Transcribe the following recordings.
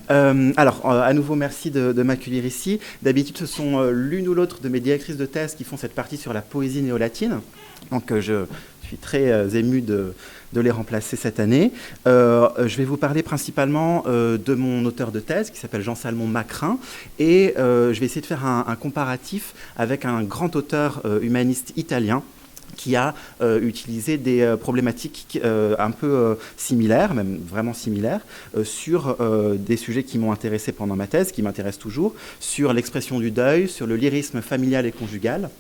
À nouveau, merci de m'accueillir ici. D'habitude, ce sont l'une ou l'autre de mes directrices de thèse qui font cette partie sur la poésie néo-latine. Donc, je suis très ému de les remplacer cette année. Je vais vous parler principalement de mon auteur de thèse, qui s'appelle Jean-Salmon Macrin, et je vais essayer de faire un comparatif avec un grand auteur humaniste italien, qui a utilisé des problématiques un peu similaires, même vraiment similaires, sur des sujets qui m'ont intéressé pendant ma thèse, qui m'intéressent toujours, sur l'expression du deuil, sur le lyrisme familial et conjugal.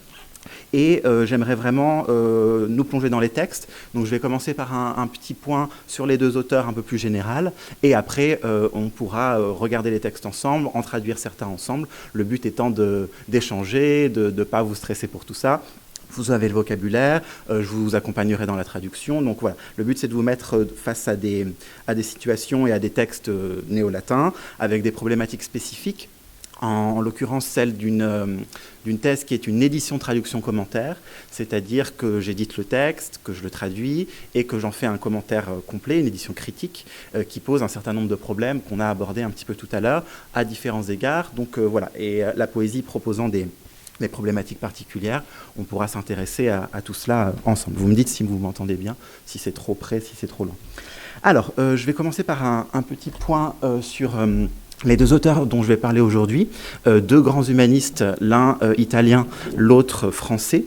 Et j'aimerais vraiment nous plonger dans les textes. Donc je vais commencer par un petit point sur les deux auteurs un peu plus général, et après on pourra regarder les textes ensemble, en traduire certains ensemble, le but étant d'échanger, de ne pas vous stresser pour tout ça. Vous avez le vocabulaire, je vous accompagnerai dans la traduction. Donc voilà, le but c'est de vous mettre face à des situations et à des textes néo-latins avec des problématiques spécifiques. En l'occurrence celle d'une thèse qui est une édition traduction commentaire, c'est-à-dire que j'édite le texte, que je le traduis et que j'en fais un commentaire complet, une édition critique qui pose un certain nombre de problèmes qu'on a abordés un petit peu tout à l'heure à différents égards. Donc voilà, et la poésie proposant des problématiques particulières, on pourra s'intéresser à tout cela ensemble. Vous me dites si vous m'entendez bien, si c'est trop près, si c'est trop loin. Alors, je vais commencer par un petit point sur les deux auteurs dont je vais parler aujourd'hui, deux grands humanistes, l'un italien, l'autre français,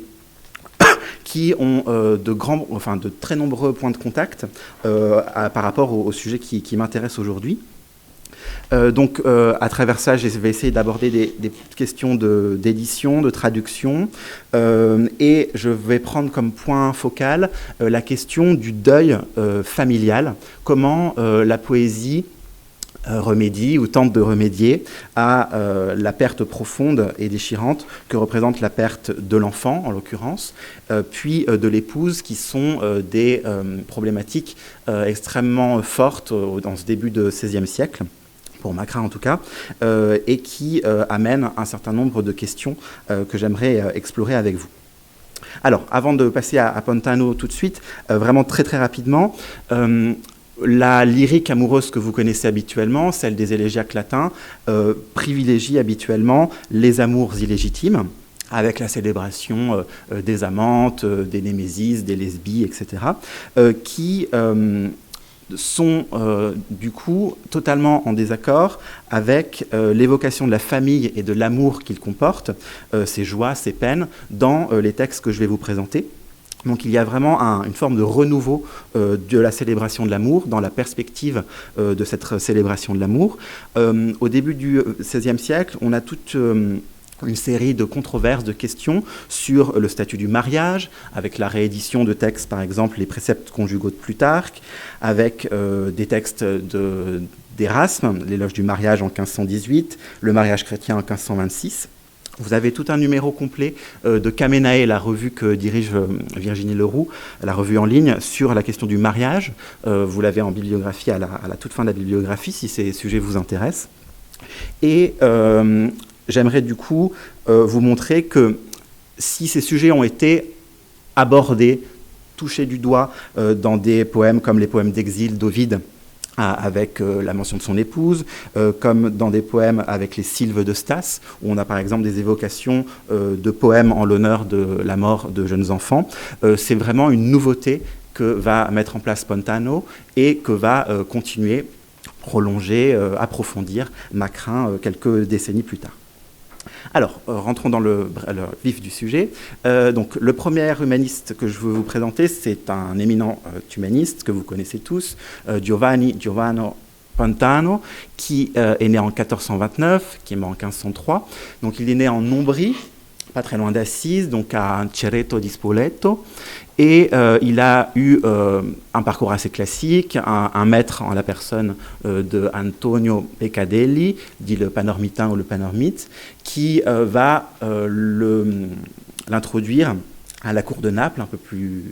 qui ont de très nombreux points de contact par rapport au sujet qui m'intéresse aujourd'hui. À travers ça, je vais essayer d'aborder des questions d'édition, de traduction, et je vais prendre comme point focal la question du deuil familial, comment la poésie remédie ou tente de remédier à la perte profonde et déchirante que représente la perte de l'enfant, en l'occurrence, puis de l'épouse, qui sont des problématiques extrêmement fortes dans ce début de XVIe siècle, pour Macrin en tout cas, et qui amène un certain nombre de questions que j'aimerais explorer avec vous. Alors, avant de passer à Pontano tout de suite, vraiment très très rapidement, la lyrique amoureuse que vous connaissez habituellement, celle des élégiaques latins, privilégie habituellement les amours illégitimes, avec la célébration des amantes, des némésis, des lesbies, etc., qui sont du coup totalement en désaccord avec l'évocation de la famille et de l'amour qu'il comporte, ses joies, ses peines, dans les textes que je vais vous présenter. Donc il y a vraiment une forme de renouveau de la célébration de l'amour, dans la perspective de cette célébration de l'amour. Au début du XVIe siècle, on a toute une série de controverses, de questions sur le statut du mariage, avec la réédition de textes, par exemple, les préceptes conjugaux de Plutarque, avec des textes d'Erasme, l'éloge du mariage en 1518, le mariage chrétien en 1526. Vous avez tout un numéro complet de Camenae, la revue que dirige Virginie Leroux, la revue en ligne, sur la question du mariage. Vous l'avez en bibliographie, à la toute fin de la bibliographie, si ces sujets vous intéressent. Et j'aimerais du coup vous montrer que si ces sujets ont été abordés, touchés du doigt dans des poèmes comme les poèmes d'exil d'Ovide, avec la mention de son épouse, comme dans des poèmes avec les Sylves de Stas, où on a par exemple des évocations de poèmes en l'honneur de la mort de jeunes enfants. C'est vraiment une nouveauté que va mettre en place Pontano et que va continuer, prolonger, approfondir Macrin quelques décennies plus tard. Alors, rentrons dans le vif du sujet. Donc, le premier humaniste que je veux vous présenter, c'est un éminent humaniste que vous connaissez tous, Giovanni Pontano, qui est né en 1429, qui est mort en 1503. Donc, il est né en Ombrie, pas très loin d'Assise, donc à Cerreto di Spoleto. Et il a eu un parcours assez classique, un maître en la personne de Antonio Peccadelli, dit le Panormitain ou le Panormite, qui va l'introduire à la cour de Naples un peu plus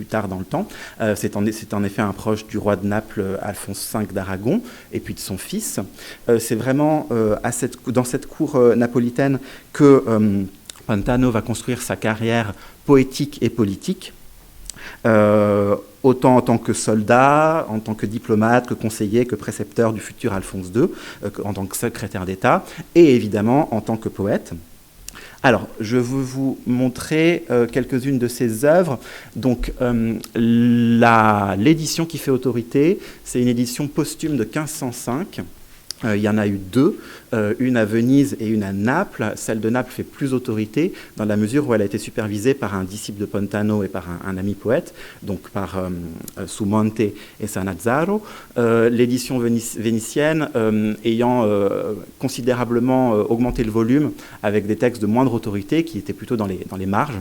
tard dans le temps. C'est en effet un proche du roi de Naples, Alphonse V d'Aragon, et puis de son fils. C'est vraiment dans cette cour napolitaine que Pontano va construire sa carrière poétique et politique. autant en tant que soldat, en tant que diplomate, que conseiller, que précepteur du futur Alphonse II, en tant que secrétaire d'État, et évidemment en tant que poète. Alors, je veux vous montrer quelques-unes de ses œuvres. Donc, l'édition qui fait autorité, c'est une édition posthume de 1505. Il y en a eu deux, une à Venise et une à Naples. Celle de Naples fait plus autorité dans la mesure où elle a été supervisée par un disciple de Pontano et par un ami poète, donc par Sumonte et Sanazzaro. L'édition vénitienne ayant considérablement augmenté le volume avec des textes de moindre autorité qui étaient plutôt dans les marges,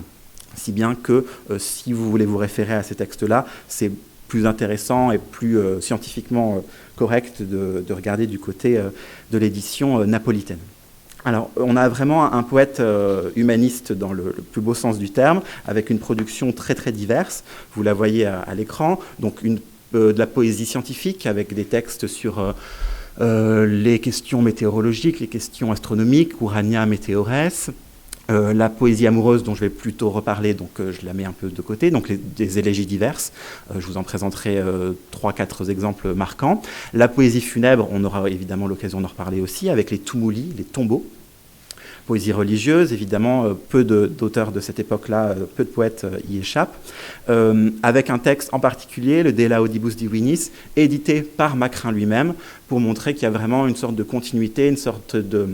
si bien que si vous voulez vous référer à ces textes-là, c'est plus intéressant et plus scientifiquement correct de regarder du côté de l'édition napolitaine. Alors, on a vraiment un poète humaniste dans le plus beau sens du terme, avec une production très très diverse. Vous la voyez à l'écran. Donc, de la poésie scientifique avec des textes sur les questions météorologiques, les questions astronomiques, Urania Meteores. La poésie amoureuse dont je vais plutôt reparler, donc je la mets un peu de côté, donc des élégies diverses, je vous en présenterai 3-4 exemples marquants. La poésie funèbre, on aura évidemment l'occasion d'en reparler aussi, avec les tumuli, les tombeaux. Poésie religieuse, évidemment, peu d'auteurs de cette époque-là, peu de poètes y échappent, avec un texte en particulier, le De Laudibus Divinis, édité par Macrin lui-même, pour montrer qu'il y a vraiment une sorte de continuité, une sorte de...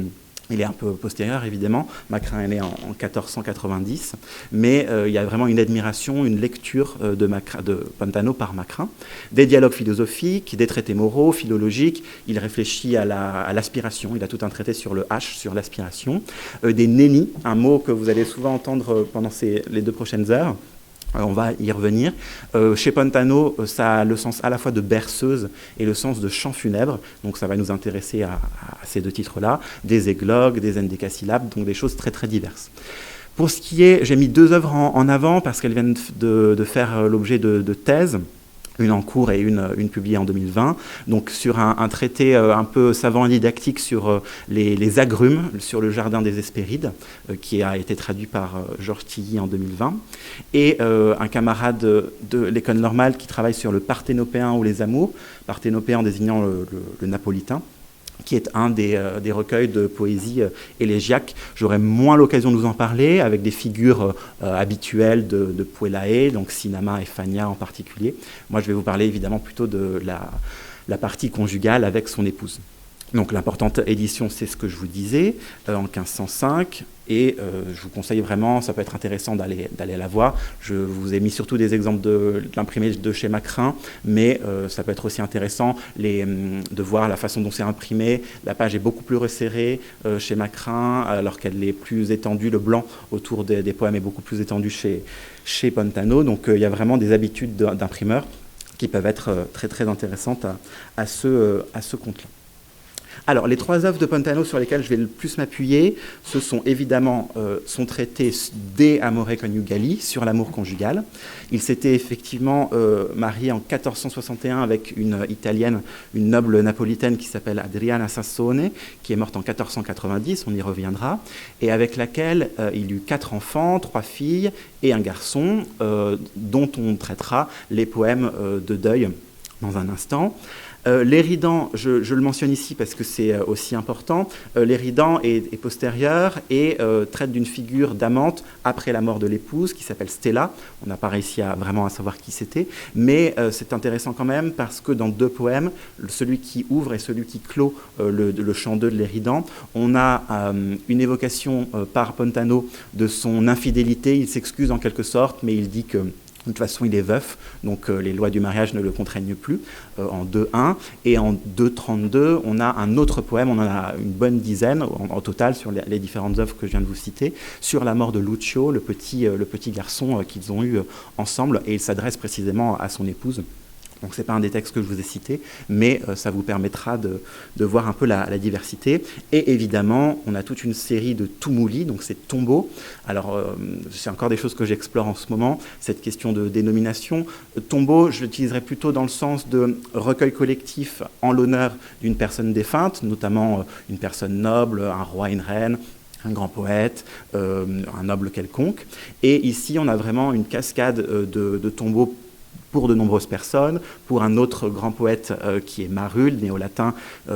Il est un peu postérieur, évidemment. Macrin est né en 1490, mais il y a vraiment une admiration, une lecture de Pontano par Macrin. Des dialogues philosophiques, des traités moraux, philologiques. Il réfléchit à l'aspiration. Il a tout un traité sur le H, sur l'aspiration. Des nénis, un mot que vous allez souvent entendre pendant les 2 prochaines heures. On va y revenir. Chez Pontano, ça a le sens à la fois de berceuse et le sens de chant funèbre. Donc ça va nous intéresser à ces 2 titres-là. Des églogues, des endécasyllabes, donc des choses très très diverses. Pour ce qui est, j'ai mis 2 œuvres en avant parce qu'elles viennent de faire l'objet de thèses. Une en cours et une publiée en 2020, donc sur un traité un peu savant et didactique sur les agrumes, sur le jardin des Hespérides, qui a été traduit par Georges Tilly en 2020, et un camarade de l'école normale qui travaille sur le parthénopéen ou les amours, parthénopéen désignant le napolitain, qui est un des recueils de poésie élégiaque. J'aurai moins l'occasion de vous en parler, avec des figures habituelles de Puelae, donc Sinama et Fania en particulier. Moi, je vais vous parler évidemment plutôt de la partie conjugale avec son épouse. Donc l'importante édition, c'est ce que je vous disais, en 1505, et je vous conseille vraiment, ça peut être intéressant d'aller la voir. Je vous ai mis surtout des exemples de l'imprimé de chez Macrin, mais ça peut être aussi intéressant de voir la façon dont c'est imprimé. La page est beaucoup plus resserrée chez Macrin, alors qu'elle est plus étendue, le blanc autour des poèmes est beaucoup plus étendu chez Pontano, donc il y a vraiment des habitudes d'imprimeur qui peuvent être très très intéressantes à ce compte-là. Alors, les 3 œuvres de Pontano sur lesquelles je vais le plus m'appuyer, ce sont évidemment son traité De Amore Coniugali, sur l'amour conjugal. Il s'était effectivement marié en 1461 avec une italienne, une noble napolitaine qui s'appelle Adriana Sassone, qui est morte en 1490, on y reviendra, et avec laquelle il eut 4 enfants, 3 filles et un garçon, dont on traitera les poèmes de deuil dans un instant. L'Éridan, je le mentionne ici parce que c'est aussi important, l'Éridan est postérieur et traite d'une figure d'amante après la mort de l'épouse qui s'appelle Stella. On n'a pas réussi vraiment à savoir qui c'était, mais c'est intéressant quand même parce que dans 2 poèmes, celui qui ouvre et celui qui clôt le chant 2 de l'Éridan, on a une évocation par Pontano de son infidélité. Il s'excuse en quelque sorte, mais il dit que de toute façon, il est veuf, donc les lois du mariage ne le contraignent plus, en 2.1. Et en 2.32, on a un autre poème, on en a une bonne dizaine en total sur les différentes œuvres que je viens de vous citer, sur la mort de Lucio, le petit garçon qu'ils ont eu ensemble, et il s'adresse précisément à son épouse. Donc ce n'est pas un des textes que je vous ai cités, mais ça vous permettra de voir un peu la diversité. Et évidemment, on a toute une série de tumuli, donc ces tombeaux. Alors, c'est encore des choses que j'explore en ce moment, cette question de dénomination. Tombeau, je l'utiliserai plutôt dans le sens de recueil collectif en l'honneur d'une personne défunte, notamment une personne noble, un roi, une reine, un grand poète, un noble quelconque. Et ici, on a vraiment une cascade de tombeaux pour de nombreuses personnes, pour un autre grand poète qui est Marulle, néo-latin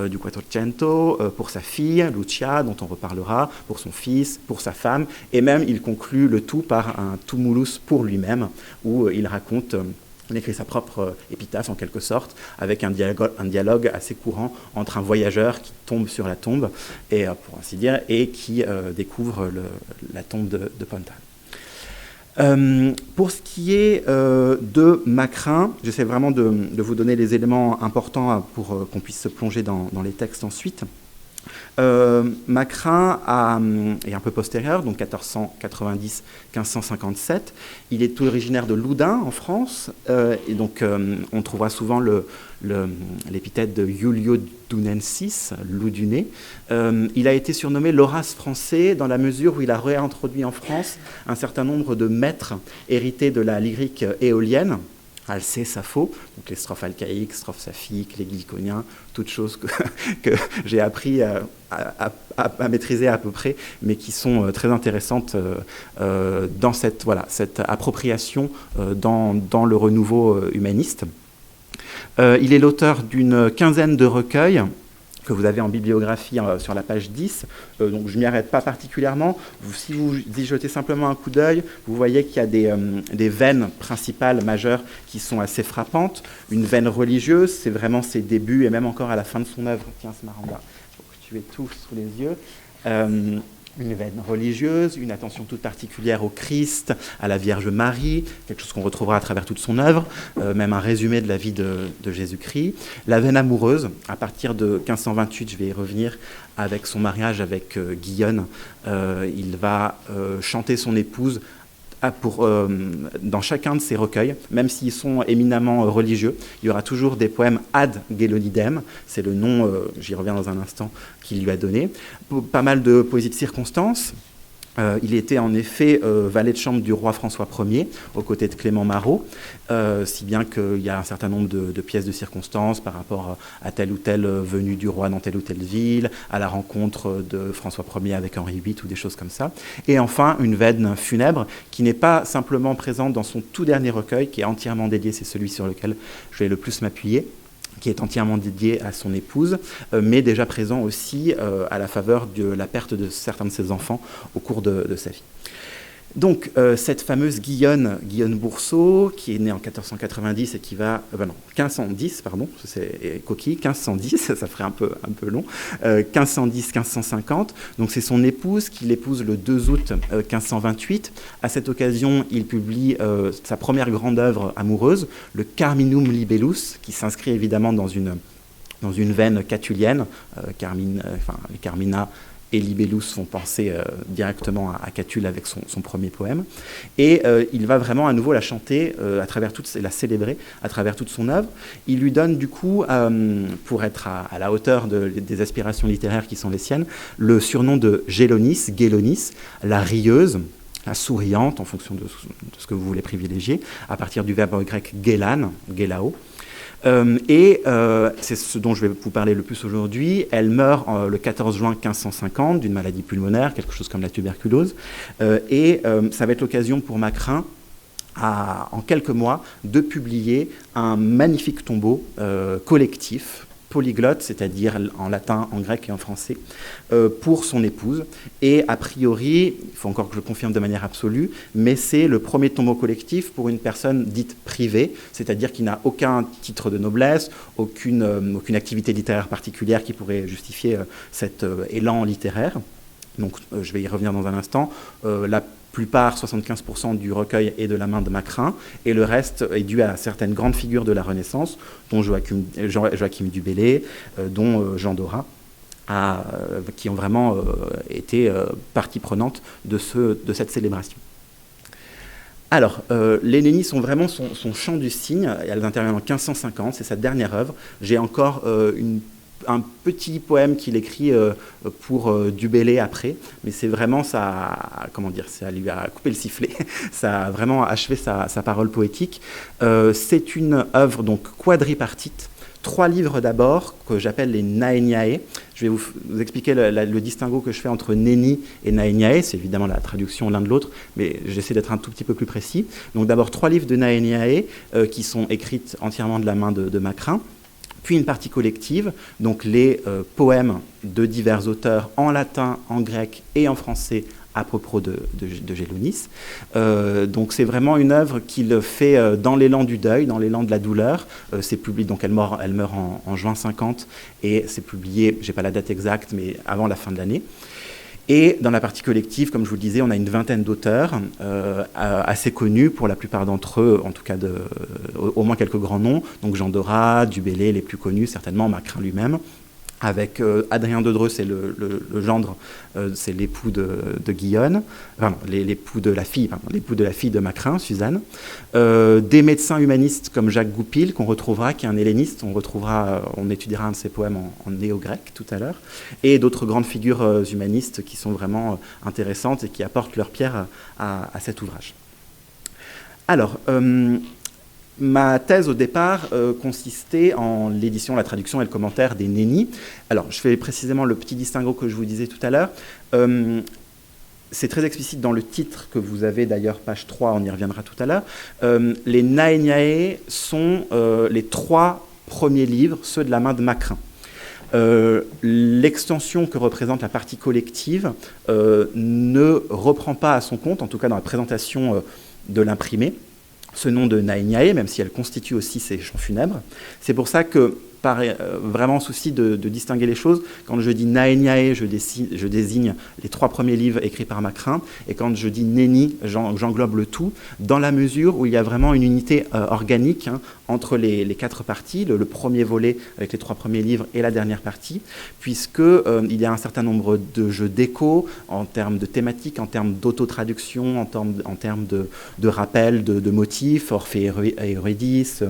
du Quattrocento, pour sa fille, Lucia, dont on reparlera, pour son fils, pour sa femme, et même il conclut le tout par un tumulus pour lui-même, où il raconte... il écrit sa propre épitaphe en quelque sorte, avec un dialogue assez courant entre un voyageur qui tombe sur la tombe, et, pour ainsi dire, et qui découvre la tombe de Pontal. Pour ce qui est de Macrin, j'essaie vraiment de vous donner les éléments importants pour qu'on puisse se plonger dans les textes ensuite. Macrin est un peu postérieur, donc 1490-1557. Il est originaire de Loudun, en France, et donc on trouvera souvent l'épithète de Iulio Dunensis, Louduné. Il a été surnommé l'Horace français dans la mesure où il a réintroduit en France un certain nombre de maîtres hérités de la lyrique éolienne, Alcée, Sappho, donc les strophes alcaïques, strophes saphiques, les glyconiens, toutes choses que j'ai appris à maîtriser à peu près, mais qui sont très intéressantes dans cette appropriation dans le renouveau humaniste. Il est l'auteur d'une quinzaine de recueils que vous avez en bibliographie sur la page 10, donc je ne m'y arrête pas particulièrement. Si vous y jetez simplement un coup d'œil, vous voyez qu'il y a des veines principales majeures qui sont assez frappantes. Une veine religieuse, c'est vraiment ses débuts, et même encore à la fin de son œuvre. Tiens, ce maramba, il faut que tu aies tout sous les yeux. Une veine religieuse, une attention toute particulière au Christ, à la Vierge Marie, quelque chose qu'on retrouvera à travers toute son œuvre, même un résumé de la vie de Jésus-Christ. La veine amoureuse, à partir de 1528, je vais y revenir, avec son mariage avec Guyonne, il va chanter son épouse dans chacun de ses recueils, même s'ils sont éminemment religieux. Il y aura toujours des poèmes ad Gelonidem, c'est le nom, j'y reviens dans un instant, qu'il lui a donné. Pas mal de poésie de circonstance. Il était en effet valet de chambre du roi François Ier, aux côtés de Clément Marot, si bien qu'il y a un certain nombre de pièces de circonstances par rapport à telle ou telle venue du roi dans telle ou telle ville, à la rencontre de François Ier avec Henri VIII ou des choses comme ça. Et enfin, une veine funèbre qui n'est pas simplement présente dans son tout dernier recueil, qui est entièrement dédié, c'est celui sur lequel je vais le plus m'appuyer, qui est entièrement dédié à son épouse, mais déjà présent aussi à la faveur de la perte de certains de ses enfants au cours de sa vie. Donc, cette fameuse Guyonne Boursault, qui est née en 1490 et qui va... 1510, pardon, c'est coquille, 1510, ça ferait un peu long, 1510-1550, donc c'est son épouse qui l'épouse le 2 août 1528. À cette occasion, il publie sa première grande œuvre amoureuse, le Carminum Libellus, qui s'inscrit évidemment dans une veine catulienne, les Carmina et Libellus font penser directement à Catulle avec son premier poème. Et il va vraiment à nouveau la chanter, la célébrer à travers toute son œuvre. Il lui donne du coup, pour être à la hauteur des aspirations littéraires qui sont les siennes, le surnom de Gélonis, la rieuse, la souriante, en fonction de ce que vous voulez privilégier, à partir du verbe grec gélan, gélao. C'est ce dont je vais vous parler le plus aujourd'hui. Elle meurt le 14 juin 1550 d'une maladie pulmonaire, quelque chose comme la tuberculose. Ça va être l'occasion pour Macrin, en quelques mois, de publier un magnifique tombeau collectif, polyglotte, c'est-à-dire en latin, en grec et en français, pour son épouse. Et a priori, il faut encore que je confirme de manière absolue, mais c'est le premier tombeau collectif pour une personne dite privée, c'est-à-dire qui n'a aucun titre de noblesse, aucune activité littéraire particulière qui pourrait justifier cet élan littéraire. Donc je vais y revenir dans un instant. La plupart, 75% du recueil est de la main de Macrin, et le reste est dû à certaines grandes figures de la Renaissance, dont Joachim du Bellay, dont Jean Dorat, qui ont vraiment été partie prenante de cette célébration. Alors, les Nénies sont vraiment son chant du cygne. Elles interviennent en 1550, c'est sa dernière œuvre. J'ai encore un petit poème qu'il écrit pour du Bellay après, mais c'est vraiment ça lui a coupé le sifflet, ça a vraiment achevé sa parole poétique. C'est une œuvre donc quadripartite, 3 livres d'abord, que j'appelle les Naeniae. Je vais vous expliquer le distinguo que je fais entre Neni et Naeniae. C'est évidemment la traduction l'un de l'autre, mais j'essaie d'être un tout petit peu plus précis. Donc d'abord 3 livres de Naeniae qui sont écrits entièrement de la main de Macrin. Puis une partie collective, donc les poèmes de divers auteurs en latin, en grec et en français à propos de Gélonis. Donc c'est vraiment une œuvre qu'il fait dans l'élan du deuil, dans l'élan de la douleur. C'est publié, donc elle meurt en juin 50 et c'est publié, je n'ai pas la date exacte, mais avant la fin de l'année. Et dans la partie collective, comme je vous le disais, on a une vingtaine d'auteurs assez connus pour la plupart d'entre eux, en tout cas au moins quelques grands noms, donc Jean Dorat, Du Bellay, les plus connus, certainement Macrin lui-même, avec Adrien de Dreux, c'est le gendre, c'est l'époux de Guillaume, enfin, l'époux de la fille de Macrin, Suzanne. Des médecins humanistes comme Jacques Goupil, qu'on retrouvera, qui est un helléniste, on étudiera un de ses poèmes en néo-grec tout à l'heure, et d'autres grandes figures humanistes qui sont vraiment intéressantes et qui apportent leur pierre à cet ouvrage. Alors, ma thèse au départ consistait en l'édition, la traduction et le commentaire des Nénis. Alors, je fais précisément le petit distinguo que je vous disais tout à l'heure. C'est très explicite dans le titre que vous avez d'ailleurs, page 3, on y reviendra tout à l'heure. Les Naeniae sont les 3 premiers livres, ceux de la main de Macrin. L'extension que représente la partie collective ne reprend pas à son compte, en tout cas dans la présentation de l'imprimé, ce nom de Naeniae, même si elle constitue aussi ses chants funèbres. C'est pour ça que, par vraiment souci de distinguer les choses, quand je dis Naeniae, je désigne les 3 premiers livres écrits par Macrin, et quand je dis Neni, j'englobe le tout, dans la mesure où il y a vraiment une unité organique entre les 4 parties, le premier volet avec les 3 premiers livres et la dernière partie, puisqu'il y a un certain nombre de jeux d'écho en termes de thématiques, en termes d'autotraduction, en termes de rappel de motifs, Orphée et Eurydice,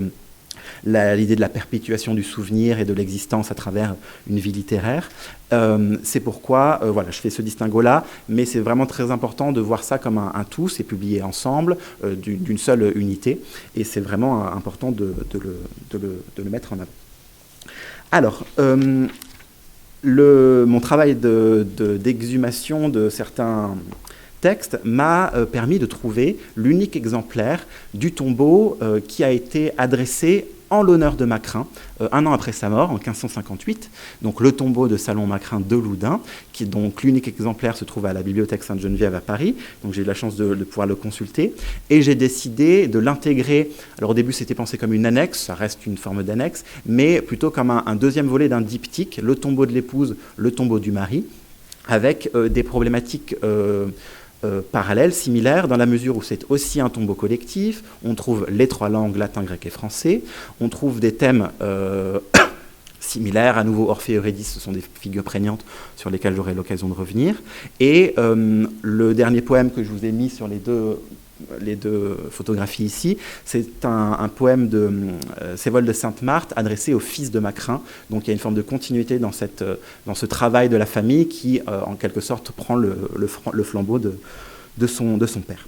l'idée de la perpétuation du souvenir et de l'existence à travers une vie littéraire. C'est pourquoi voilà, je fais ce distinguo-là, mais c'est vraiment très important de voir ça comme un tout, c'est publié ensemble, d'une seule unité, et c'est vraiment important de le mettre en avant. Alors, mon travail d'exhumation de certains texte m'a permis de trouver l'unique exemplaire du tombeau qui a été adressé en l'honneur de Macrin, 1 an après sa mort, en 1558, donc le tombeau de Salon Macrin de Loudun, qui donc l'unique exemplaire se trouve à la bibliothèque Sainte-Geneviève à Paris, donc j'ai eu la chance de pouvoir le consulter, et j'ai décidé de l'intégrer. Alors au début c'était pensé comme une annexe, ça reste une forme d'annexe, mais plutôt comme un deuxième volet d'un diptyque, le tombeau de l'épouse, le tombeau du mari, avec des problématiques parallèles, similaires, dans la mesure où c'est aussi un tombeau collectif. On trouve les 3 langues, latin, grec et français. On trouve des thèmes similaires. À nouveau, Orphée et Eurydice, ce sont des figures prégnantes sur lesquelles j'aurai l'occasion de revenir. Et le dernier poème que je vous ai mis sur les deux photographies ici, c'est un poème de Sévol de Sainte-Marthe adressé au fils de Macrin. Donc il y a une forme de continuité dans ce travail de la famille qui, en quelque sorte, prend le flambeau de son père.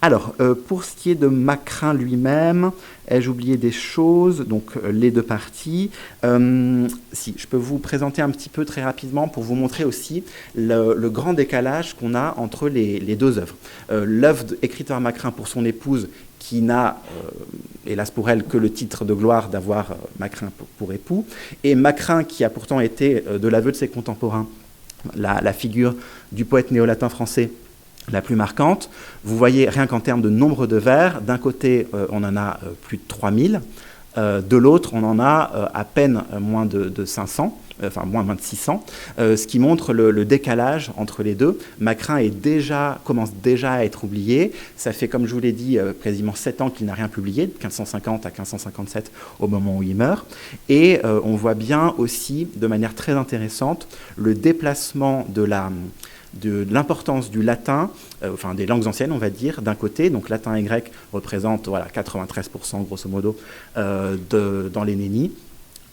Alors, pour ce qui est de Macrin lui-même, ai-je oublié des choses? Donc, les 2 parties. Si, je peux vous présenter un petit peu très rapidement pour vous montrer aussi le grand décalage qu'on a entre les 2 œuvres. L'œuvre écrite par Macrin pour son épouse, qui n'a, hélas pour elle, que le titre de gloire d'avoir Macrin pour époux, et Macrin, qui a pourtant été, de l'aveu de ses contemporains, la figure du poète néo-latin français la plus marquante. Vous voyez, rien qu'en termes de nombre de vers, d'un côté, on en a plus de 3000, de l'autre, on en a à peine moins de 500, enfin moins de 600, ce qui montre le décalage entre les deux. Macrin commence déjà à être oublié. Ça fait, comme je vous l'ai dit, quasiment 7 ans qu'il n'a rien publié, de 1550 à 1557 au moment où il meurt. Et on voit bien aussi, de manière très intéressante, le déplacement de l'importance du latin, enfin des langues anciennes, on va dire, d'un côté. Donc latin et grec représentent 93% grosso modo dans les Nénis.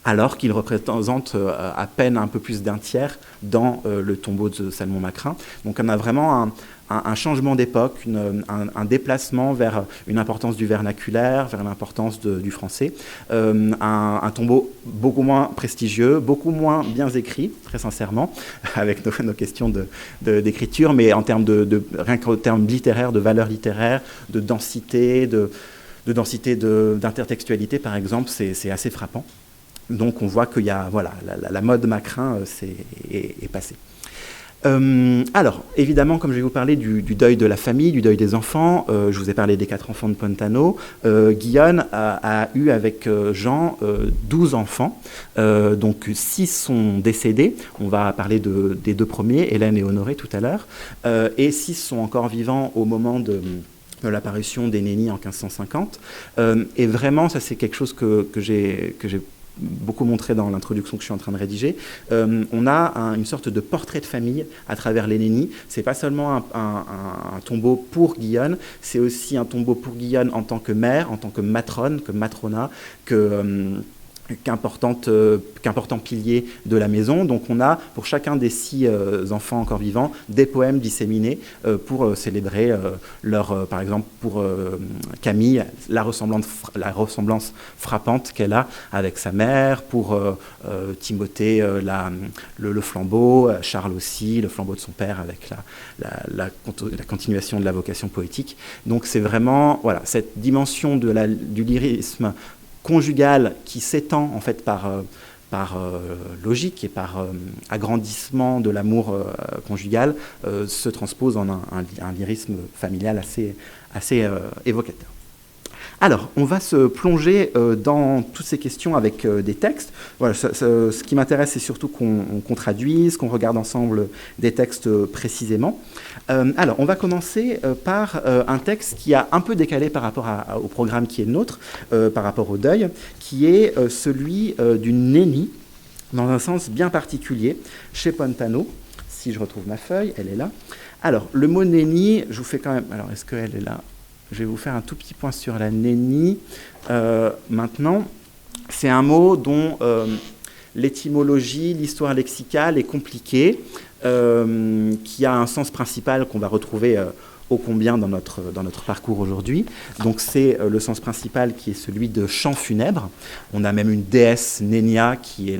alors qu'il représente à peine un peu plus d'un tiers dans le tombeau de Salmon-Macrin. Donc on a vraiment un changement d'époque, un déplacement vers une importance du vernaculaire, vers l'importance du français. Un tombeau beaucoup moins prestigieux, beaucoup moins bien écrit, très sincèrement, avec nos questions d'écriture, mais en termes rien qu'en termes littéraires, de valeur littéraire, de densité, d'intertextualité, par exemple, c'est assez frappant. Donc on voit qu'il y a, voilà, la mode Macrin est passée. Alors, évidemment, comme je vais vous parler du deuil de la famille, du deuil des enfants, je vous ai parlé des 4 enfants de Pontano, Guillaume a eu avec Jean 12 enfants, donc 6 sont décédés, on va parler des 2 premiers, Hélène et Honoré tout à l'heure, et 6 sont encore vivants au moment de l'apparition des Nénis en 1550, et vraiment, ça c'est quelque chose que j'ai beaucoup montré dans l'introduction que je suis en train de rédiger. On a une sorte de portrait de famille à travers les Nénis. C'est pas seulement un tombeau pour Guillaume, c'est aussi un tombeau pour Guillaume en tant que mère, en tant que matrone, comme matrona, qu'important pilier de la maison. Donc on a pour chacun des 6 enfants encore vivants des poèmes disséminés pour célébrer par exemple pour Camille, la ressemblance frappante qu'elle a avec sa mère, pour Timothée le flambeau, Charles aussi, le flambeau de son père avec la continuation de la vocation poétique. Donc c'est vraiment voilà, cette dimension du lyrisme conjugale qui s'étend en fait par logique et par agrandissement de l'amour conjugal se transpose en un lyrisme familial assez évocateur. Alors, on va se plonger dans toutes ces questions avec des textes. Voilà, ce qui m'intéresse, c'est surtout qu'on traduise, qu'on regarde ensemble des textes précisément. Alors, on va commencer par un texte qui a un peu décalé par rapport au programme qui est le nôtre, par rapport au deuil, qui est celui d'une nénie, dans un sens bien particulier, chez Pontano. Si je retrouve ma feuille, elle est là. Alors, le mot nénie, je vous fais quand même... Alors, est-ce qu'elle est là ? Je vais vous faire un tout petit point sur la nénie. Maintenant, c'est un mot dont l'étymologie, l'histoire lexicale est compliquée, qui a un sens principal qu'on va retrouver ô combien dans notre parcours aujourd'hui. Donc c'est le sens principal qui est celui de chant funèbre. On a même une déesse Nénia qui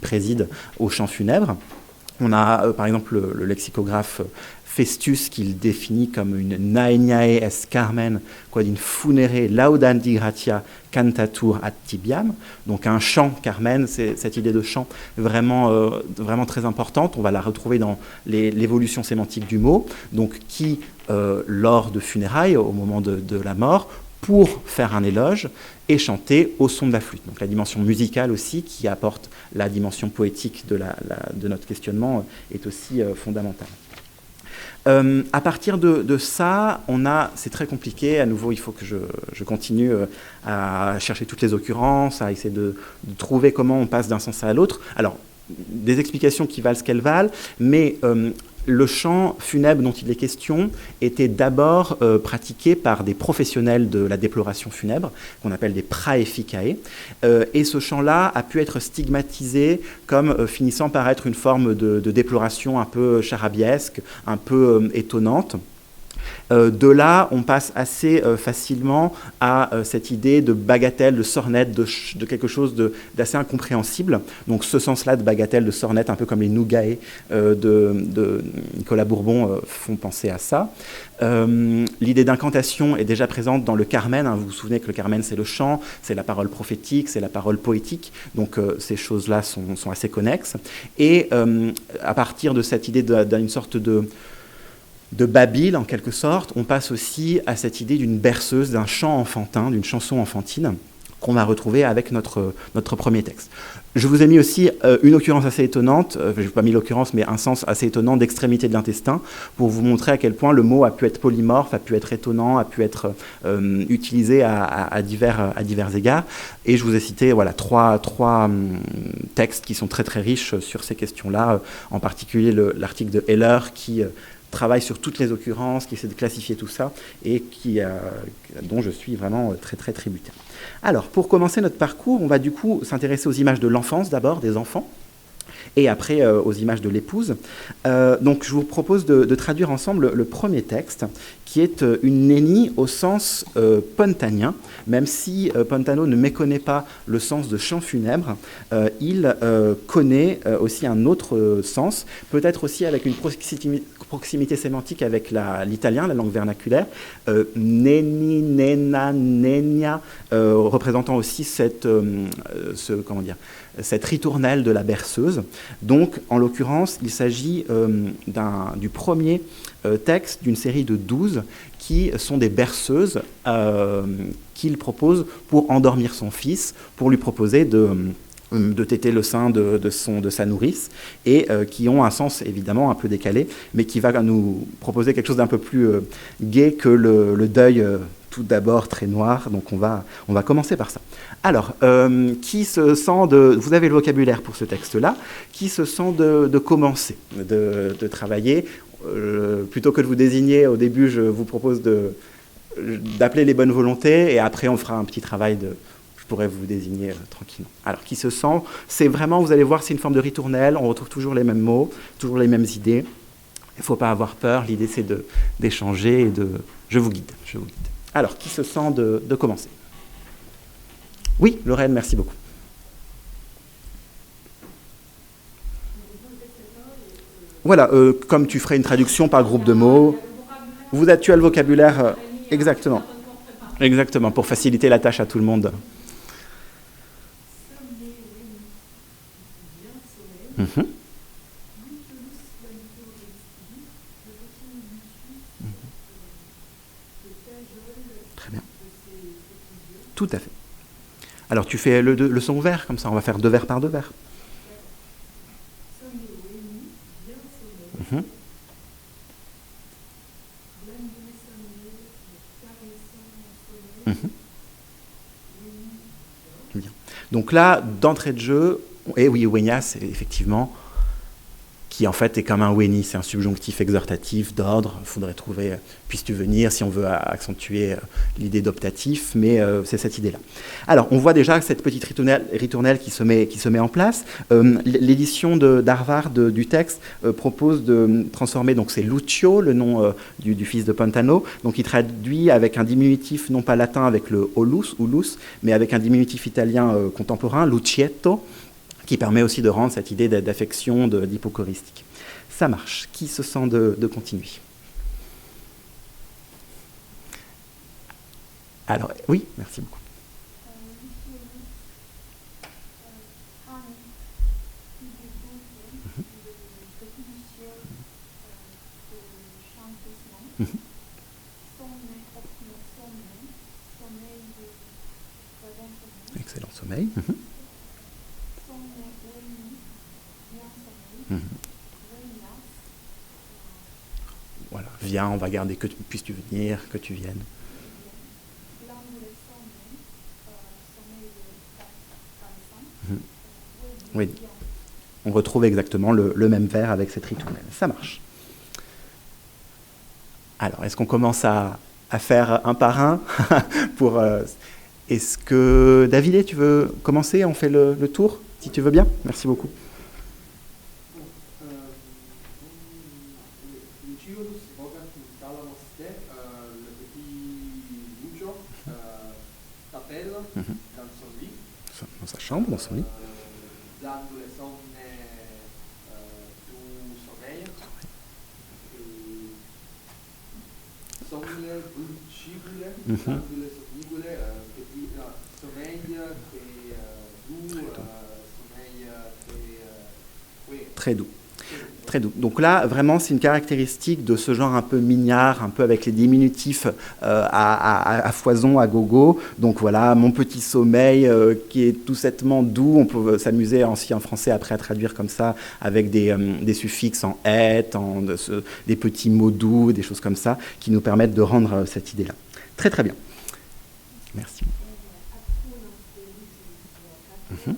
préside au chant funèbre. On a par exemple le lexicographe Festus qui le définit comme une naeniae es carmen, quod in funere laudandi gratia cantatur ad tibiam. Donc un chant, Carmen, c'est cette idée de chant vraiment, vraiment très importante. On va la retrouver dans l'évolution sémantique du mot, donc qui, lors de funérailles, au moment de la mort, pour faire un éloge, est chanté au son de la flûte. Donc la dimension musicale aussi, qui apporte la dimension poétique de notre questionnement, est aussi fondamentale. À partir de ça, c'est très compliqué. À nouveau, il faut que je continue à chercher toutes les occurrences, à essayer de trouver comment on passe d'un sens à l'autre. Alors, des explications qui valent ce qu'elles valent, mais le chant funèbre dont il est question était d'abord pratiqué par des professionnels de la déploration funèbre, qu'on appelle des praeficae, et ce chant-là a pu être stigmatisé comme finissant par être une forme de déploration un peu charabiesque, un peu étonnante. De là, on passe assez facilement à cette idée de bagatelle, de sornette, de quelque chose d'assez incompréhensible. Donc ce sens-là de bagatelle, de sornette, un peu comme les nougae de Nicolas Bourbon font penser à ça. L'idée d'incantation est déjà présente dans le Carmen. Vous vous souvenez que le Carmen, c'est le chant, c'est la parole prophétique, c'est la parole poétique. Donc ces choses-là sont assez connexes. Et à partir de cette idée d'une sorte de Babil, en quelque sorte, on passe aussi à cette idée d'une berceuse, d'un chant enfantin, d'une chanson enfantine, qu'on va retrouver avec notre premier texte. Je vous ai mis aussi une occurrence assez étonnante, je n'ai pas mis l'occurrence, mais un sens assez étonnant d'extrémité de l'intestin, pour vous montrer à quel point le mot a pu être polymorphe, a pu être étonnant, a pu être utilisé à divers égards. Et je vous ai cité trois textes qui sont très très riches sur ces questions-là, en particulier l'article de Heller qui travaille sur toutes les occurrences, qui essaie de classifier tout ça, et dont je suis vraiment très très tributaire. Alors, pour commencer notre parcours, on va du coup s'intéresser aux images de l'enfance d'abord, des enfants, et après aux images de l'épouse. Donc je vous propose de traduire ensemble le premier texte, qui est une nénie au sens pontanien. Même si Pontano ne méconnaît pas le sens de chant funèbre, il connaît aussi un autre sens, peut-être aussi avec une proximité sémantique avec l'italien, la langue vernaculaire, neni, nena, nenia, représentant aussi cette ritournelle de la berceuse. Donc, en l'occurrence, il s'agit du premier texte d'une série de 12 qui sont des berceuses qu'il propose pour endormir son fils, pour lui proposer de téter le sein de sa nourrice, et qui ont un sens évidemment un peu décalé, mais qui va nous proposer quelque chose d'un peu plus gai que le deuil tout d'abord très noir. Donc on va commencer par ça. Alors, qui se sent vous avez le vocabulaire pour ce texte-là, qui se sent de commencer, de travailler, plutôt que de vous désigner au début, je vous propose d'appeler les bonnes volontés, et après on fera un petit travail je pourrais vous désigner tranquillement. Alors, qui se sent, c'est vraiment, vous allez voir, c'est une forme de ritournelle, on retrouve toujours les mêmes mots, toujours les mêmes idées. Il ne faut pas avoir peur, l'idée c'est d'échanger et je vous guide. Alors, qui se sent de commencer? Oui, Lorraine, merci beaucoup. Voilà, comme tu ferais une traduction par groupe de mots, tu as le vocabulaire, exactement, pour faciliter la tâche à tout le monde. Mmh. Très bien. Tout à fait. Alors tu fais le son ouvert, comme ça on va faire 2 vers par 2 vers. Mmh. Mmh. Bien. Donc là, d'entrée de jeu, et oui, Wenya, c'est effectivement, qui en fait est comme un weni, c'est un subjonctif exhortatif d'ordre. Il faudrait trouver puisses-tu venir si on veut accentuer l'idée d'optatif, mais c'est cette idée-là. Alors, on voit déjà cette petite ritournelle qui se met en place. L'édition d'Harvard du texte propose de transformer, donc c'est Lucio, le nom du fils de Pontano, donc il traduit avec un diminutif non pas latin avec le olus, mais avec un diminutif italien contemporain, Lucietto, qui permet aussi de rendre cette idée d'affection, d'hypochoristique. Ça marche. Qui se sent de continuer? Alors, oui, merci beaucoup. Mmh. Excellent sommeil. Mmh. Mmh. Voilà, viens, on va garder que puisses-tu venir, que tu viennes. Mmh. Oui, on retrouve exactement le même vers avec cette ritournelle. Ça marche. Alors, est-ce qu'on commence à faire un par un pour, est-ce que, Davide, tu veux commencer? On fait le tour, si tu veux bien. Merci beaucoup. Dans sa chambre, dans son lit. Très doux. Très doux. Donc là, vraiment, c'est une caractéristique de ce genre un peu mignard, un peu avec les diminutifs à foison, à gogo. Donc voilà, mon petit sommeil qui est tout simplement doux. On peut s'amuser aussi en français après à traduire comme ça, avec des suffixes en et, des petits mots doux, des choses comme ça, qui nous permettent de rendre cette idée-là. Très très bien. Merci. Mmh.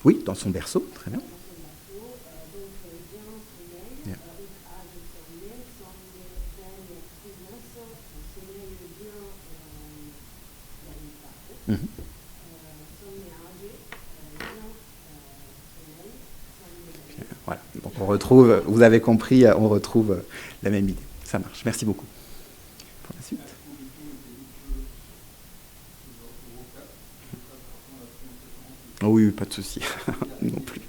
Oui, dans son berceau, très bien. Voilà. Donc on retrouve, vous avez compris, on retrouve la même idée. Ça marche. Merci beaucoup. Pour la suite. Oh oui, pas de souci. Non plus.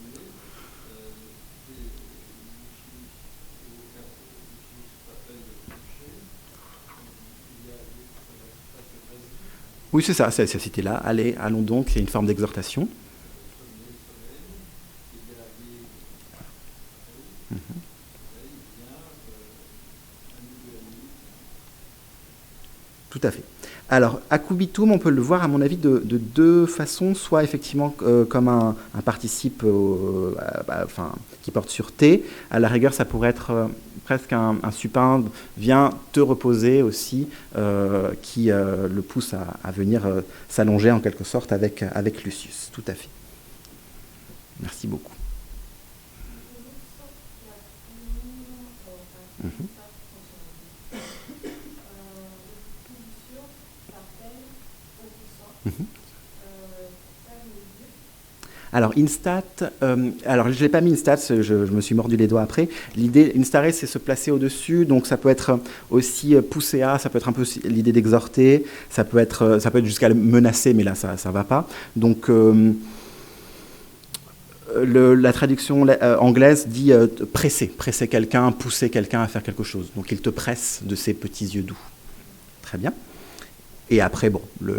Oui, c'est ça, c'est cité là. Allez, allons donc, c'est une forme d'exhortation. Mhm. Tout à fait. Alors, akubitum, on peut le voir, à mon avis, de deux façons. Soit effectivement comme un participe enfin, qui porte sur T. À la rigueur, ça pourrait être presque un supin, vient te reposer aussi, qui le pousse à venir s'allonger en quelque sorte avec Lucius. Tout à fait. Merci beaucoup. Mhm. Mhm. Alors, instat, alors je n'ai pas mis instat, je me suis mordu les doigts après. L'idée, instare, c'est se placer au-dessus, donc ça peut être aussi pousser à, ça peut être un peu l'idée d'exhorter, ça peut être jusqu'à menacer, mais là, ça ne va pas. Donc, la traduction anglaise dit presser quelqu'un, pousser quelqu'un à faire quelque chose. Donc, il te presse de ses petits yeux doux. Très bien. Et après, bon, ouais.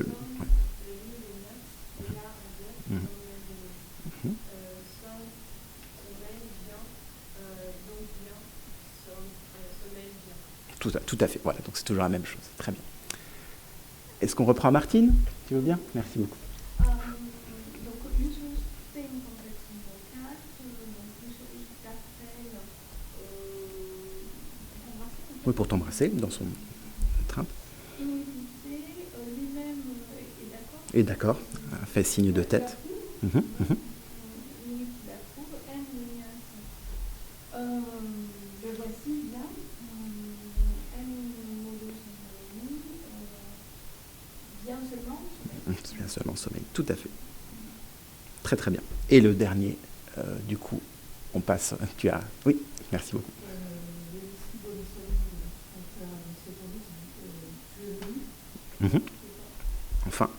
Tout à fait, voilà, donc c'est toujours la même chose. Très bien. Est-ce qu'on reprend Martine? Tu veux bien? Merci beaucoup. Donc, Lucius fait une tentative vocale, donc Lucius t'appelle oui, pour t'embrasser dans son train. Lui-même est d'accord. Et d'accord, fait signe de tête. Le voici là. Bien seulement sommeil. Bien seulement sommeil, tout à fait. Très très bien. Et le dernier, du coup, on passe. Tu as. Oui, merci beaucoup. Enfin.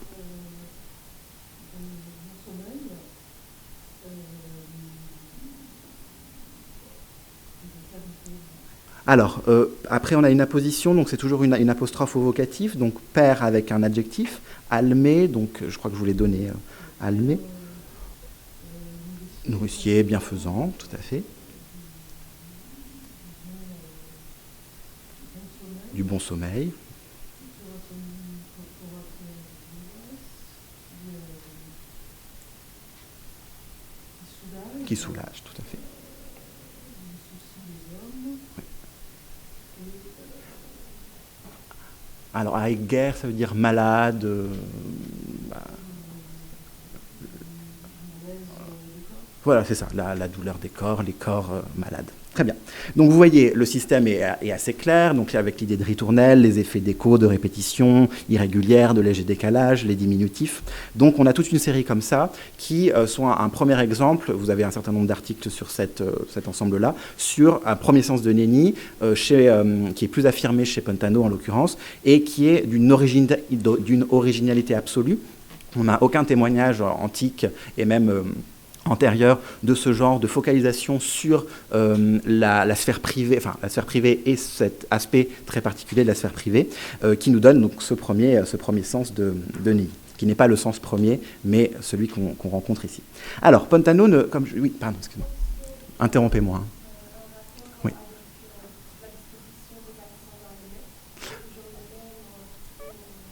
Alors, après, on a une apposition, donc c'est toujours une apostrophe au vocatif, donc père avec un adjectif, almé, donc je crois que je vous l'ai donné, almé, nourricier, bienfaisant, tout à fait, du bon sommeil, qui soulage, tout à fait. Alors, avec guerre, ça veut dire malade. Voilà, c'est ça, la douleur des corps, les corps malades. Très bien. Donc vous voyez, le système est assez clair, donc avec l'idée de ritournelle, les effets d'écho, de répétition, irrégulière, de léger décalage, les diminutifs. Donc on a toute une série comme ça qui sont un premier exemple, vous avez un certain nombre d'articles sur cet ensemble-là, sur un premier sens de Nenni, qui est plus affirmé chez Pontano en l'occurrence, et qui est d'une originalité absolue. On n'a aucun témoignage antique et même antérieure de ce genre de focalisation sur la sphère privée, enfin la sphère privée et cet aspect très particulier de la sphère privée, qui nous donne donc ce premier sens de Nenni, qui n'est pas le sens premier, mais celui qu'on rencontre ici. Alors, Pontano, oui, pardon, excuse-moi. Interrompez-moi. Hein. Oui.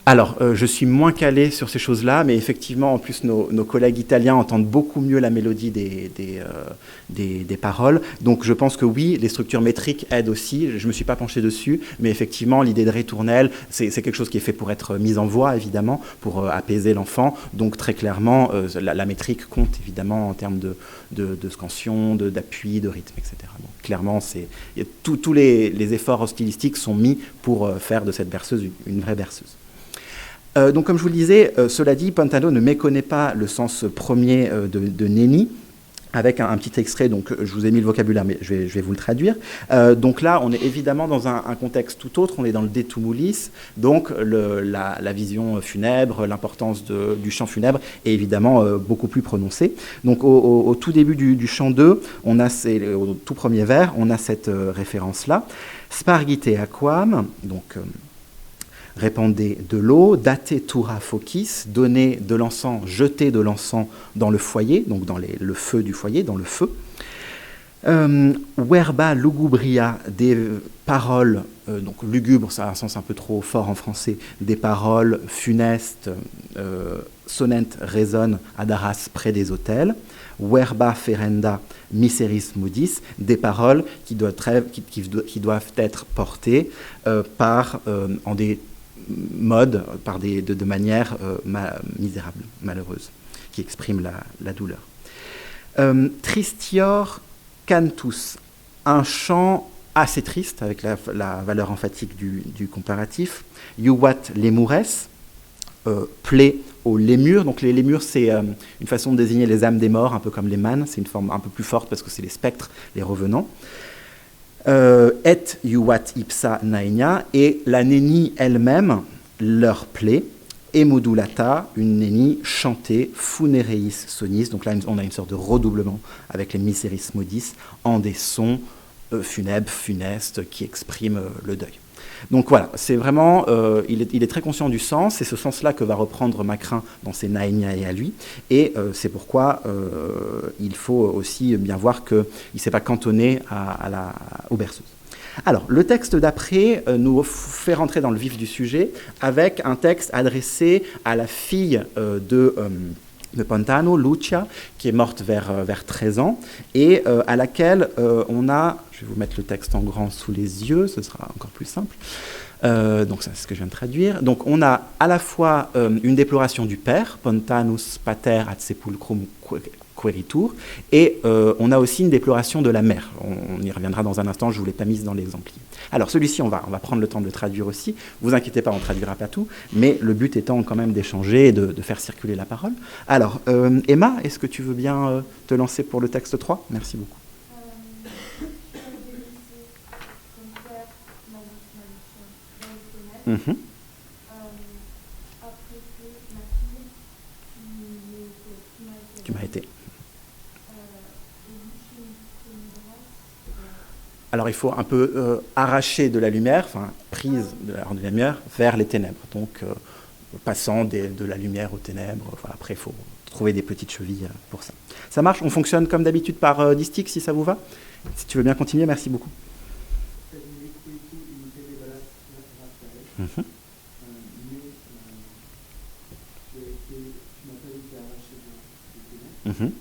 Alors, je suis moins calé sur ces choses-là, mais effectivement, en plus, nos collègues italiens entendent beaucoup mieux la mélodie des paroles. Donc, je pense que oui, les structures métriques aident aussi. Je ne me suis pas penché dessus, mais effectivement, l'idée de ritournelle, c'est quelque chose qui est fait pour être mis en voix, évidemment, pour apaiser l'enfant. Donc, très clairement, la métrique compte, évidemment, en termes de scansion, d'appui, de rythme, etc. Donc, clairement, tous les efforts stylistiques sont mis pour faire de cette berceuse une vraie berceuse. Donc, comme je vous le disais, cela dit, Pontano ne méconnaît pas le sens premier de Nenni. avec un petit extrait, donc je vous ai mis le vocabulaire, mais je vais vous le traduire. Donc là, on est évidemment dans un contexte tout autre, on est dans le de tumulus, donc la vision funèbre, l'importance du chant funèbre est évidemment beaucoup plus prononcée. Donc au tout début du chant 2, au tout premier vers, on a cette référence-là. Spargite aquam, donc répandez de l'eau, date tura focis, donnez de l'encens, jetez de l'encens dans le foyer, donc dans le feu du foyer, dans le feu. Verba lugubria, des paroles, donc lugubre, ça a un sens un peu trop fort en français, des paroles funestes, sonnent résonnent ad arras près des autels. Verba ferenda miseris modis, des paroles qui doivent être portées en des modes, de manière misérable, malheureuse, qui exprime la douleur. Tristior cantus, un chant assez triste, avec la valeur emphatique du comparatif. Iuvat lemures, plaie aux lémures. Donc les lémures, c'est une façon de désigner les âmes des morts, un peu comme les mânes. C'est une forme un peu plus forte parce que c'est les spectres, les revenants. Et iuvat ipsa naenia, et la nénie elle-même leur plaît. Emodulata, une nénie chantée, funereis sonis. Donc là, on a une sorte de redoublement avec les miseris modis en des sons funèbres, funestes, qui expriment le deuil. Donc voilà, c'est vraiment, il est très conscient du sens, c'est ce sens-là que va reprendre Macrin dans ses Naenia et à lui, et c'est pourquoi il faut aussi bien voir qu'il ne s'est pas cantonné aux berceuses. Alors, le texte d'après nous fait rentrer dans le vif du sujet avec un texte adressé à la fille de Pontano, Lucia, qui est morte vers 13 ans, et à laquelle on a, je vais vous mettre le texte en grand sous les yeux, ce sera encore plus simple, donc c'est ce que je viens de traduire. Donc on a à la fois une déploration du père, Pontanus pater ad sepulcrum queritur, et on a aussi une déploration de la mère. On y reviendra dans un instant, je ne vous l'ai pas mise dans l'exemplier. Alors celui-ci, on va prendre le temps de le traduire aussi. Vous inquiétez pas, on ne traduira pas tout, mais le but étant quand même d'échanger et de faire circuler la parole. Alors, Emma, est-ce que tu veux bien te lancer pour le texte 3 ? Merci beaucoup. Mm-hmm. Tu m'as été. Alors il faut un peu arracher de la lumière, enfin prise de la lumière vers les ténèbres. Donc passant de la lumière aux ténèbres. Enfin, après il faut trouver des petites chevilles pour ça. Ça marche, on fonctionne comme d'habitude par distique si ça vous va. Si tu veux bien continuer, merci beaucoup. Mm-hmm. Mm-hmm.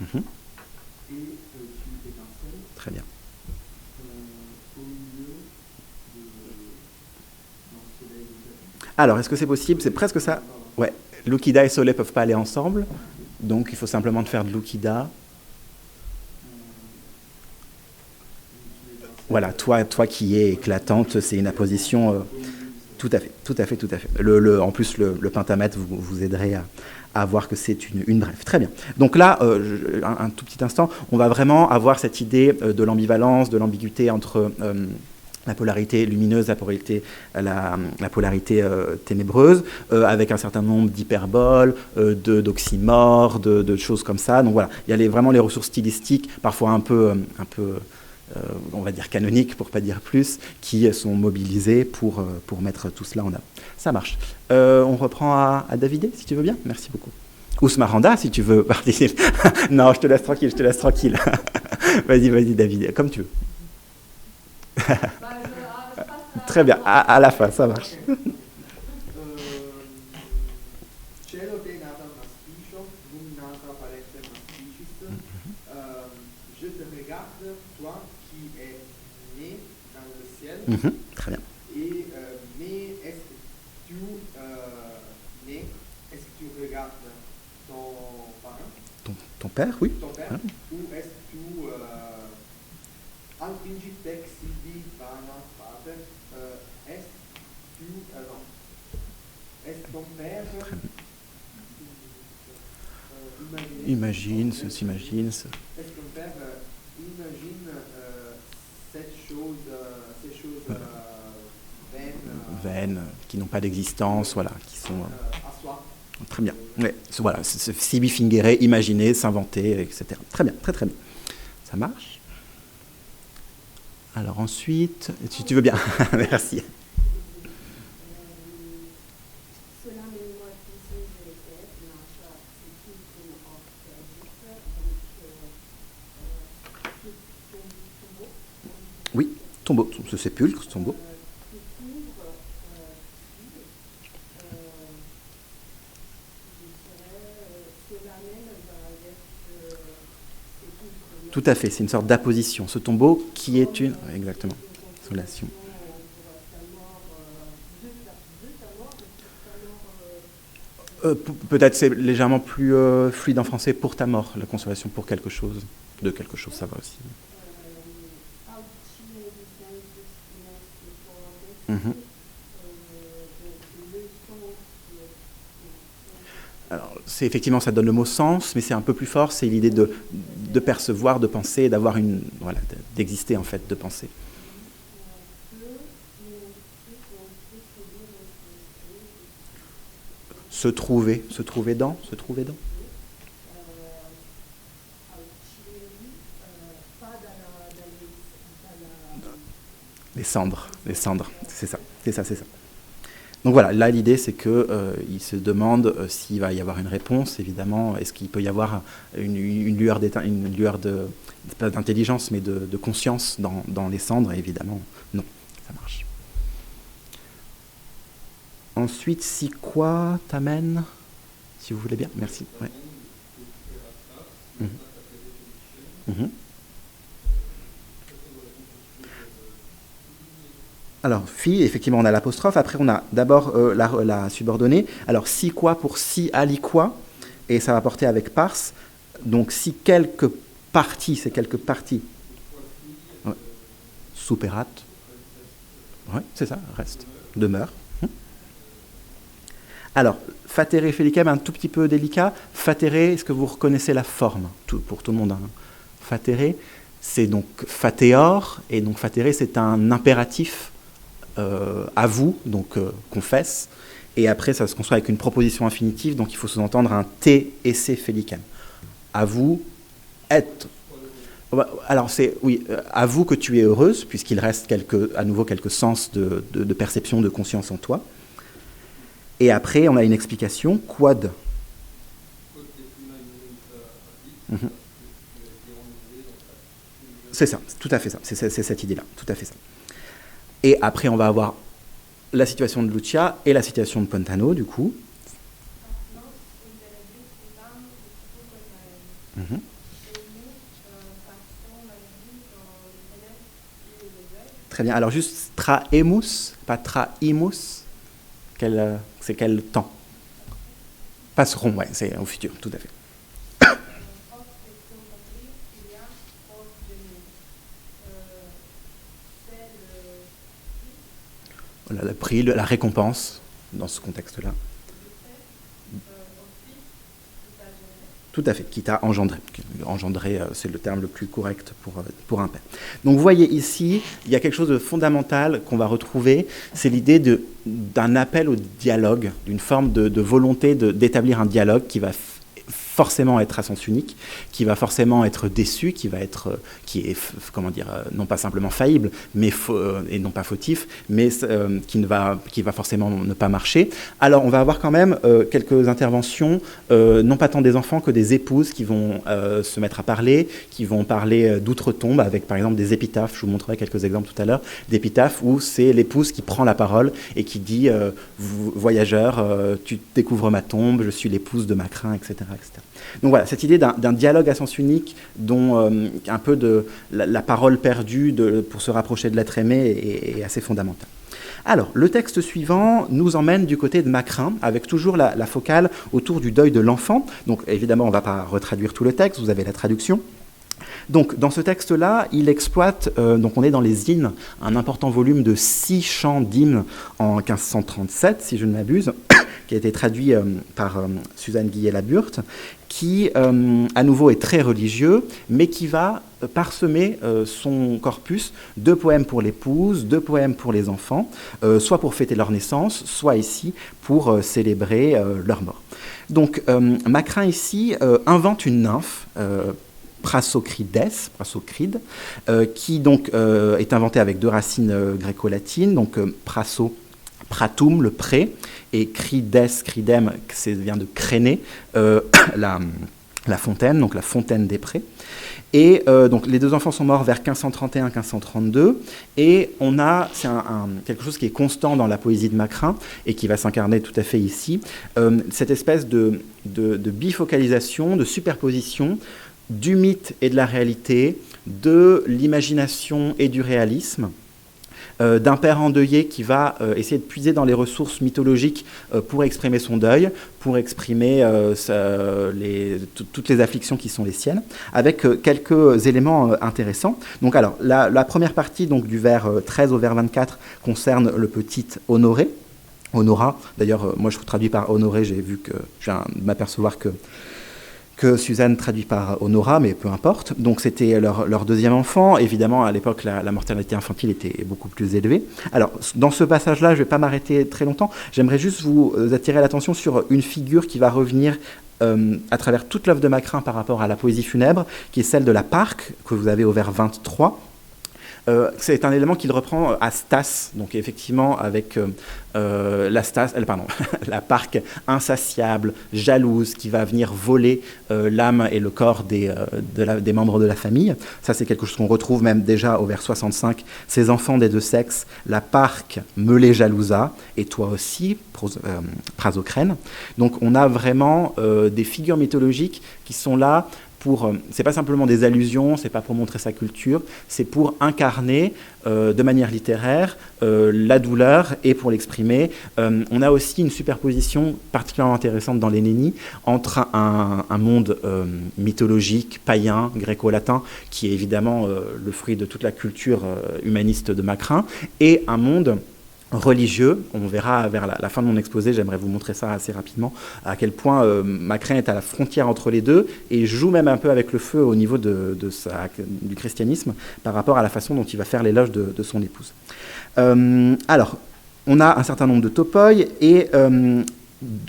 Mm-hmm. Très bien. Alors, est-ce que c'est possible ? C'est presque ça. Ouais. Lucida et Soleil ne peuvent pas aller ensemble. Donc, il faut simplement faire de Lucida. Voilà, toi qui es éclatante, c'est une apposition tout à fait. En plus, le pentamètre vous aiderait à voir que c'est une brève. Très bien. Donc là, un tout petit instant, on va vraiment avoir cette idée de l'ambivalence, de l'ambiguïté entre la polarité lumineuse, la polarité ténébreuse, avec un certain nombre d'hyperboles, d'oxymores, de choses comme ça. Donc voilà, il y a vraiment les ressources stylistiques, parfois un peu on va dire canoniques, pour ne pas dire plus, qui sont mobilisées pour mettre tout cela en œuvre. Ça marche. On reprend à Davidé, si tu veux bien. Merci beaucoup. Ou Smaranda, si tu veux participer. Non, je te laisse tranquille. Vas-y, David, comme tu veux. Très bien, à la fin, ça marche. Je te regarde, toi qui es né dans le ciel. Mm-hmm, très bien. Et, mais est-ce que tu regardes ton parent? Ton père, oui. Ton père, ou est-ce que tu ton père Imagine, s'imagine. Est-ce que ton père imagine ces choses Vaines, qui n'ont pas d'existence, voilà, qui sont... à soi? Très bien. Ouais, voilà, Sibylle Fingeret, imaginer, s'inventer, etc. Très bien, très très bien. Ça marche. Alors ensuite, si tu veux bien, merci. Oui, tombeau, ce sépulcre, tombeau. Tout à fait, c'est une sorte d'apposition. Ce tombeau qui est une... Exactement, solation. Peut-être c'est légèrement plus fluide en français, pour ta mort, la consolation pour quelque chose, de quelque chose, ça va aussi. Mm-hmm. Alors, c'est effectivement, ça donne le mot sens, mais c'est un peu plus fort, c'est l'idée de percevoir, de penser, d'avoir une... Voilà, d'exister en fait, de penser. Se trouver dans. Les cendres, c'est ça. Donc voilà, là l'idée c'est qu'il se demande s'il va y avoir une réponse, évidemment, est-ce qu'il peut y avoir une lueur pas d'intelligence, mais de conscience dans les cendres, et évidemment, non, ça marche. Ensuite, si quoi t'amène, si vous voulez bien, merci. Ouais. Mmh. Alors, fi, effectivement, on a l'apostrophe. Après, on a d'abord la subordonnée. Alors, si quoi pour si aliquoi, et ça va porter avec pars. Donc, si quelques parties, c'est quelques parties. Ouais. Superat. Oui, c'est ça, reste. Demeure. Alors, fatere felicem, un tout petit peu délicat. Fatere, est-ce que vous reconnaissez la forme pour tout le monde, hein. Fatere, c'est donc fateor, et donc fatere, c'est un impératif. Avoue, donc confesse, et après ça se construit avec une proposition infinitive, donc il faut sous-entendre un T esse felicem. Avoue, être. Alors c'est, oui, avoue que tu es heureuse, puisqu'il reste à nouveau quelques sens de perception, de conscience en toi. Et après on a une explication, quod. Mm-hmm. C'est ça, tout à fait ça, c'est cette idée-là, tout à fait ça. Et après, on va avoir la situation de Lucia et la situation de Pontano, du coup. Mm-hmm. Très bien. Alors, juste traemus, pas traimus, c'est quel temps? Passeront, ouais, c'est au futur, tout à fait. Le prix, la récompense, dans ce contexte-là. Tout à fait, qui t'a engendré. Engendré, c'est le terme le plus correct pour un père. Donc vous voyez ici, il y a quelque chose de fondamental qu'on va retrouver, c'est l'idée d'un appel au dialogue, d'une forme de volonté d'établir un dialogue qui va forcément être à sens unique, qui va forcément être déçu, qui est, comment dire, non pas simplement faillible, mais et non pas fautif, mais qui va forcément ne pas marcher. Alors on va avoir quand même quelques interventions, non pas tant des enfants que des épouses qui vont se mettre à parler, qui vont parler d'outre-tombe avec par exemple des épitaphes. Je vous montrerai quelques exemples tout à l'heure d'épitaphes où c'est l'épouse qui prend la parole et qui dit voyageur, tu découvres ma tombe, je suis l'épouse de Macrin, etc., etc. Donc voilà, cette idée d'un dialogue à sens unique, dont un peu de la parole perdue pour se rapprocher de l'être aimé est assez fondamentale. Alors, le texte suivant nous emmène du côté de Macrin, avec toujours la focale autour du deuil de l'enfant. Donc évidemment, on ne va pas retraduire tout le texte, vous avez la traduction. Donc, dans ce texte-là, il exploite, donc on est dans les hymnes, un important volume de 6 chants d'hymnes en 1537, si je ne m'abuse, qui a été traduit par Suzanne Guillet-Laburte, qui, à nouveau, est très religieux, mais qui va parsemer son corpus de poèmes pour l'épouse, de poèmes pour les enfants, soit pour fêter leur naissance, soit ici pour célébrer leur mort. Donc, Macrin, ici, invente une nymphe, Prasocride, qui donc est inventée avec deux racines gréco-latines, donc praso, pratum, le pré, et crides, cridem, ça vient de créner, la fontaine, donc la fontaine des prés. Et donc les deux enfants sont morts vers 1531-1532, et on a, c'est quelque chose qui est constant dans la poésie de Macrin, et qui va s'incarner tout à fait ici, cette espèce de bifocalisation, de superposition du mythe et de la réalité, de l'imagination et du réalisme, d'un père endeuillé qui va essayer de puiser dans les ressources mythologiques pour exprimer son deuil, pour exprimer toutes les afflictions qui sont les siennes, avec quelques éléments intéressants. Donc alors, la première partie donc, du vers 13 au vers 24 concerne le petit Honoré, Honora. D'ailleurs, moi je vous traduis par Honoré, j'ai vu que je viens de m'apercevoir que Suzanne traduit par Honora, mais peu importe. Donc c'était leur deuxième enfant. Évidemment, à l'époque, la mortalité infantile était beaucoup plus élevée. Alors, dans ce passage-là, je ne vais pas m'arrêter très longtemps. J'aimerais juste vous attirer l'attention sur une figure qui va revenir à travers toute l'œuvre de Macrin par rapport à la poésie funèbre, qui est celle de la parque, que vous avez au vers 23. C'est un élément qu'il reprend à Stas, donc effectivement avec la parque insatiable, jalouse, qui va venir voler l'âme et le corps des membres de la famille. Ça, c'est quelque chose qu'on retrouve même déjà au vers 65. Ces enfants des deux sexes, la parque me les jalousa, et toi aussi, Prasocrène. Donc on a vraiment des figures mythologiques qui sont là. C'est pas simplement des allusions, c'est pas pour montrer sa culture, c'est pour incarner de manière littéraire la douleur et pour l'exprimer. On a aussi une superposition particulièrement intéressante dans les Nénis entre un monde mythologique, païen, gréco-latin, qui est évidemment le fruit de toute la culture humaniste de Macrin, et un monde religieux. On verra vers la fin de mon exposé, j'aimerais vous montrer ça assez rapidement, à quel point Macrin est à la frontière entre les deux et joue même un peu avec le feu au niveau du christianisme par rapport à la façon dont il va faire l'éloge de son épouse. Alors, on a un certain nombre de topoi et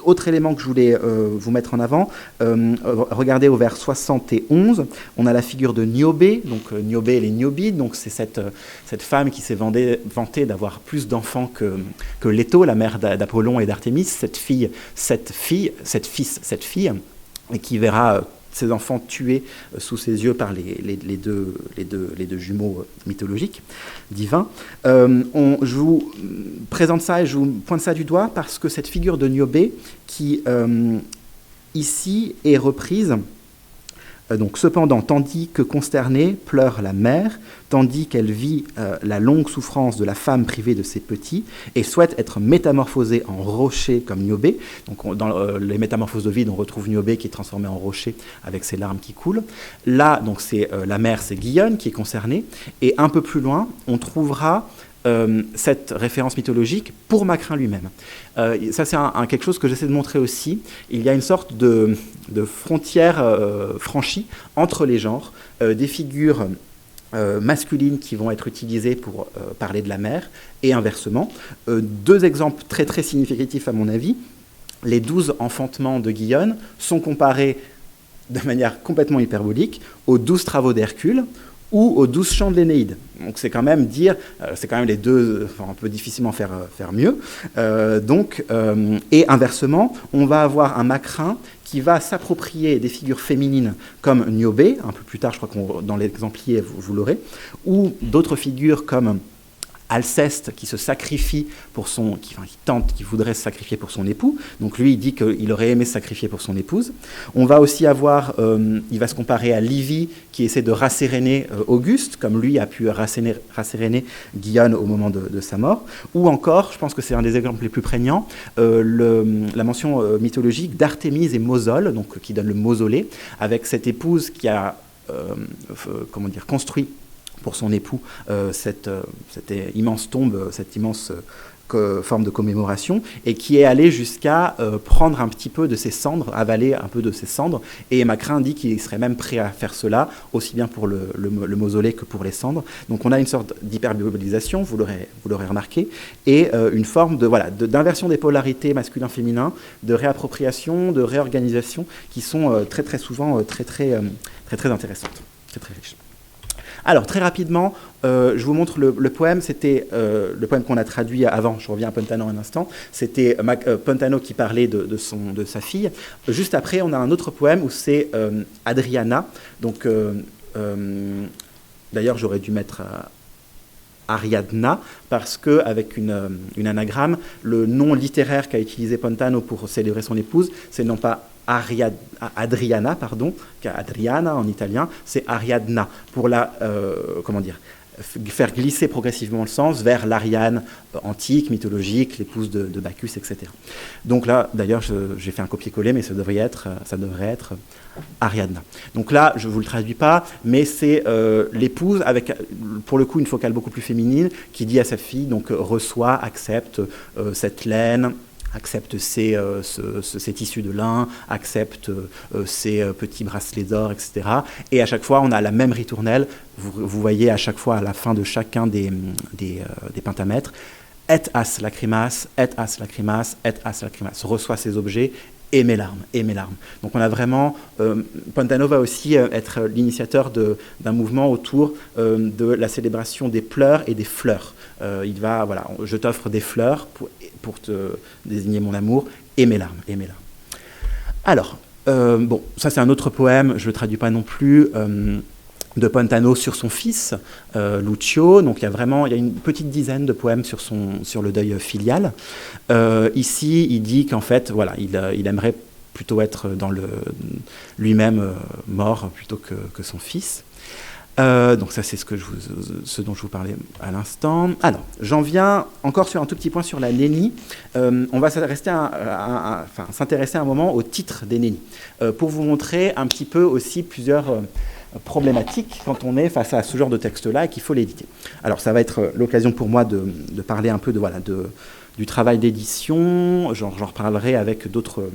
autre élément que je voulais vous mettre en avant, regardez au vers 71, on a la figure de Niobé, donc Niobé et les Niobides, donc c'est cette femme qui s'est vantée d'avoir plus d'enfants que Leto, la mère d'Apollon et d'Artémis, cette fille, et qui verra ses enfants tués sous ses yeux par les deux jumeaux mythologiques, divins. Je vous présente ça et je vous pointe ça du doigt parce que cette figure de Niobé, qui ici est reprise, donc cependant, tandis que consternée pleure la mère, tandis qu'elle vit la longue souffrance de la femme privée de ses petits et souhaite être métamorphosée en rocher comme Niobé. Donc dans les métamorphoses d'Ovide, on retrouve Niobé qui est transformé en rocher avec ses larmes qui coulent. Là, donc c'est la mère, c'est Guillaume qui est concernée. Et un peu plus loin, on trouvera cette référence mythologique pour Macrin lui-même. Ça, c'est quelque chose que j'essaie de montrer aussi. Il y a une sorte de frontière franchie entre les genres, des figures masculines qui vont être utilisées pour parler de la mère, et inversement. Deux exemples très très significatifs à mon avis. Les 12 enfantements de Guillaume sont comparés de manière complètement hyperbolique aux 12 travaux d'Hercule, ou aux 12 chants de l'Énéide. Donc c'est quand même les deux, enfin, on peut difficilement faire mieux. Et inversement, on va avoir un Macrin qui va s'approprier des figures féminines comme Niobé, un peu plus tard, je crois que dans l'exemplier, vous l'aurez, ou d'autres figures comme Alceste qui se sacrifie qui voudrait se sacrifier pour son époux. Donc lui, il dit qu'il aurait aimé se sacrifier pour son épouse. On va aussi avoir, il va se comparer à Livy qui essaie de rasséréner Auguste, comme lui a pu rasséréner Guillaume au moment de sa mort. Ou encore, je pense que c'est un des exemples les plus prégnants, la mention mythologique d'Artémise et Mosole, donc qui donne le mausolée, avec cette épouse qui a construit pour son époux cette immense tombe, cette immense forme de commémoration, et qui est allé jusqu'à prendre un petit peu de ses cendres, avaler un peu de ses cendres, et Macrin dit qu'il serait même prêt à faire cela, aussi bien pour le mausolée que pour les cendres. Donc on a une sorte d'hyperbolisation, vous l'aurez remarqué, et une forme d'inversion des polarités masculin-féminin, de réappropriation, de réorganisation, qui sont très très souvent très intéressantes, très riches. Alors, très rapidement, je vous montre le poème. C'était le poème qu'on a traduit avant. Je reviens à Pontano un instant. C'était Pontano qui parlait de sa fille. Juste après, on a un autre poème où c'est Adriana. Donc, d'ailleurs, j'aurais dû mettre Ariadna, parce qu'avec une anagramme, le nom littéraire qu'a utilisé Pontano pour célébrer son épouse, c'est non pas Adriana, Adriana en italien, c'est Ariadna, pour faire glisser progressivement le sens vers l'Ariane antique, mythologique, l'épouse de Bacchus, etc. Donc là, d'ailleurs, j'ai fait un copier-coller, mais ça devrait être Ariadna. Donc là, je ne vous le traduis pas, mais c'est l'épouse avec, pour le coup, une focale beaucoup plus féminine, qui dit à sa fille, donc reçois, accepte cette laine, accepte ces tissus de lin, accepte ces petits bracelets d'or, etc. Et à chaque fois, on a la même ritournelle. Vous voyez à chaque fois, à la fin de chacun des pentamètres, et as lacrimas, et as lacrimas, et as lacrimas. Reçoit ces objets et mes larmes, et mes larmes. Donc on a vraiment... Pontano va aussi être l'initiateur d'un mouvement autour de la célébration des pleurs et des fleurs. Il va, voilà, je t'offre des fleurs pour te désigner mon amour, et mes larmes, et mes larmes. Alors, bon, ça c'est un autre poème, je ne le traduis pas non plus, de Pontano sur son fils, Lucio. Donc il y a une petite dizaine de poèmes sur le deuil filial. Ici, il dit qu'en fait, voilà, il aimerait plutôt être lui-même mort plutôt que son fils. Donc ça, c'est ce dont je vous parlais à l'instant. Alors, j'en viens encore sur un tout petit point sur la Néni. On va s'intéresser un moment au titre des Néni, pour vous montrer un petit peu aussi plusieurs problématiques quand on est face à ce genre de texte-là et qu'il faut l'éditer. Alors, ça va être l'occasion pour moi de parler un peu du travail d'édition. J'en reparlerai avec d'autres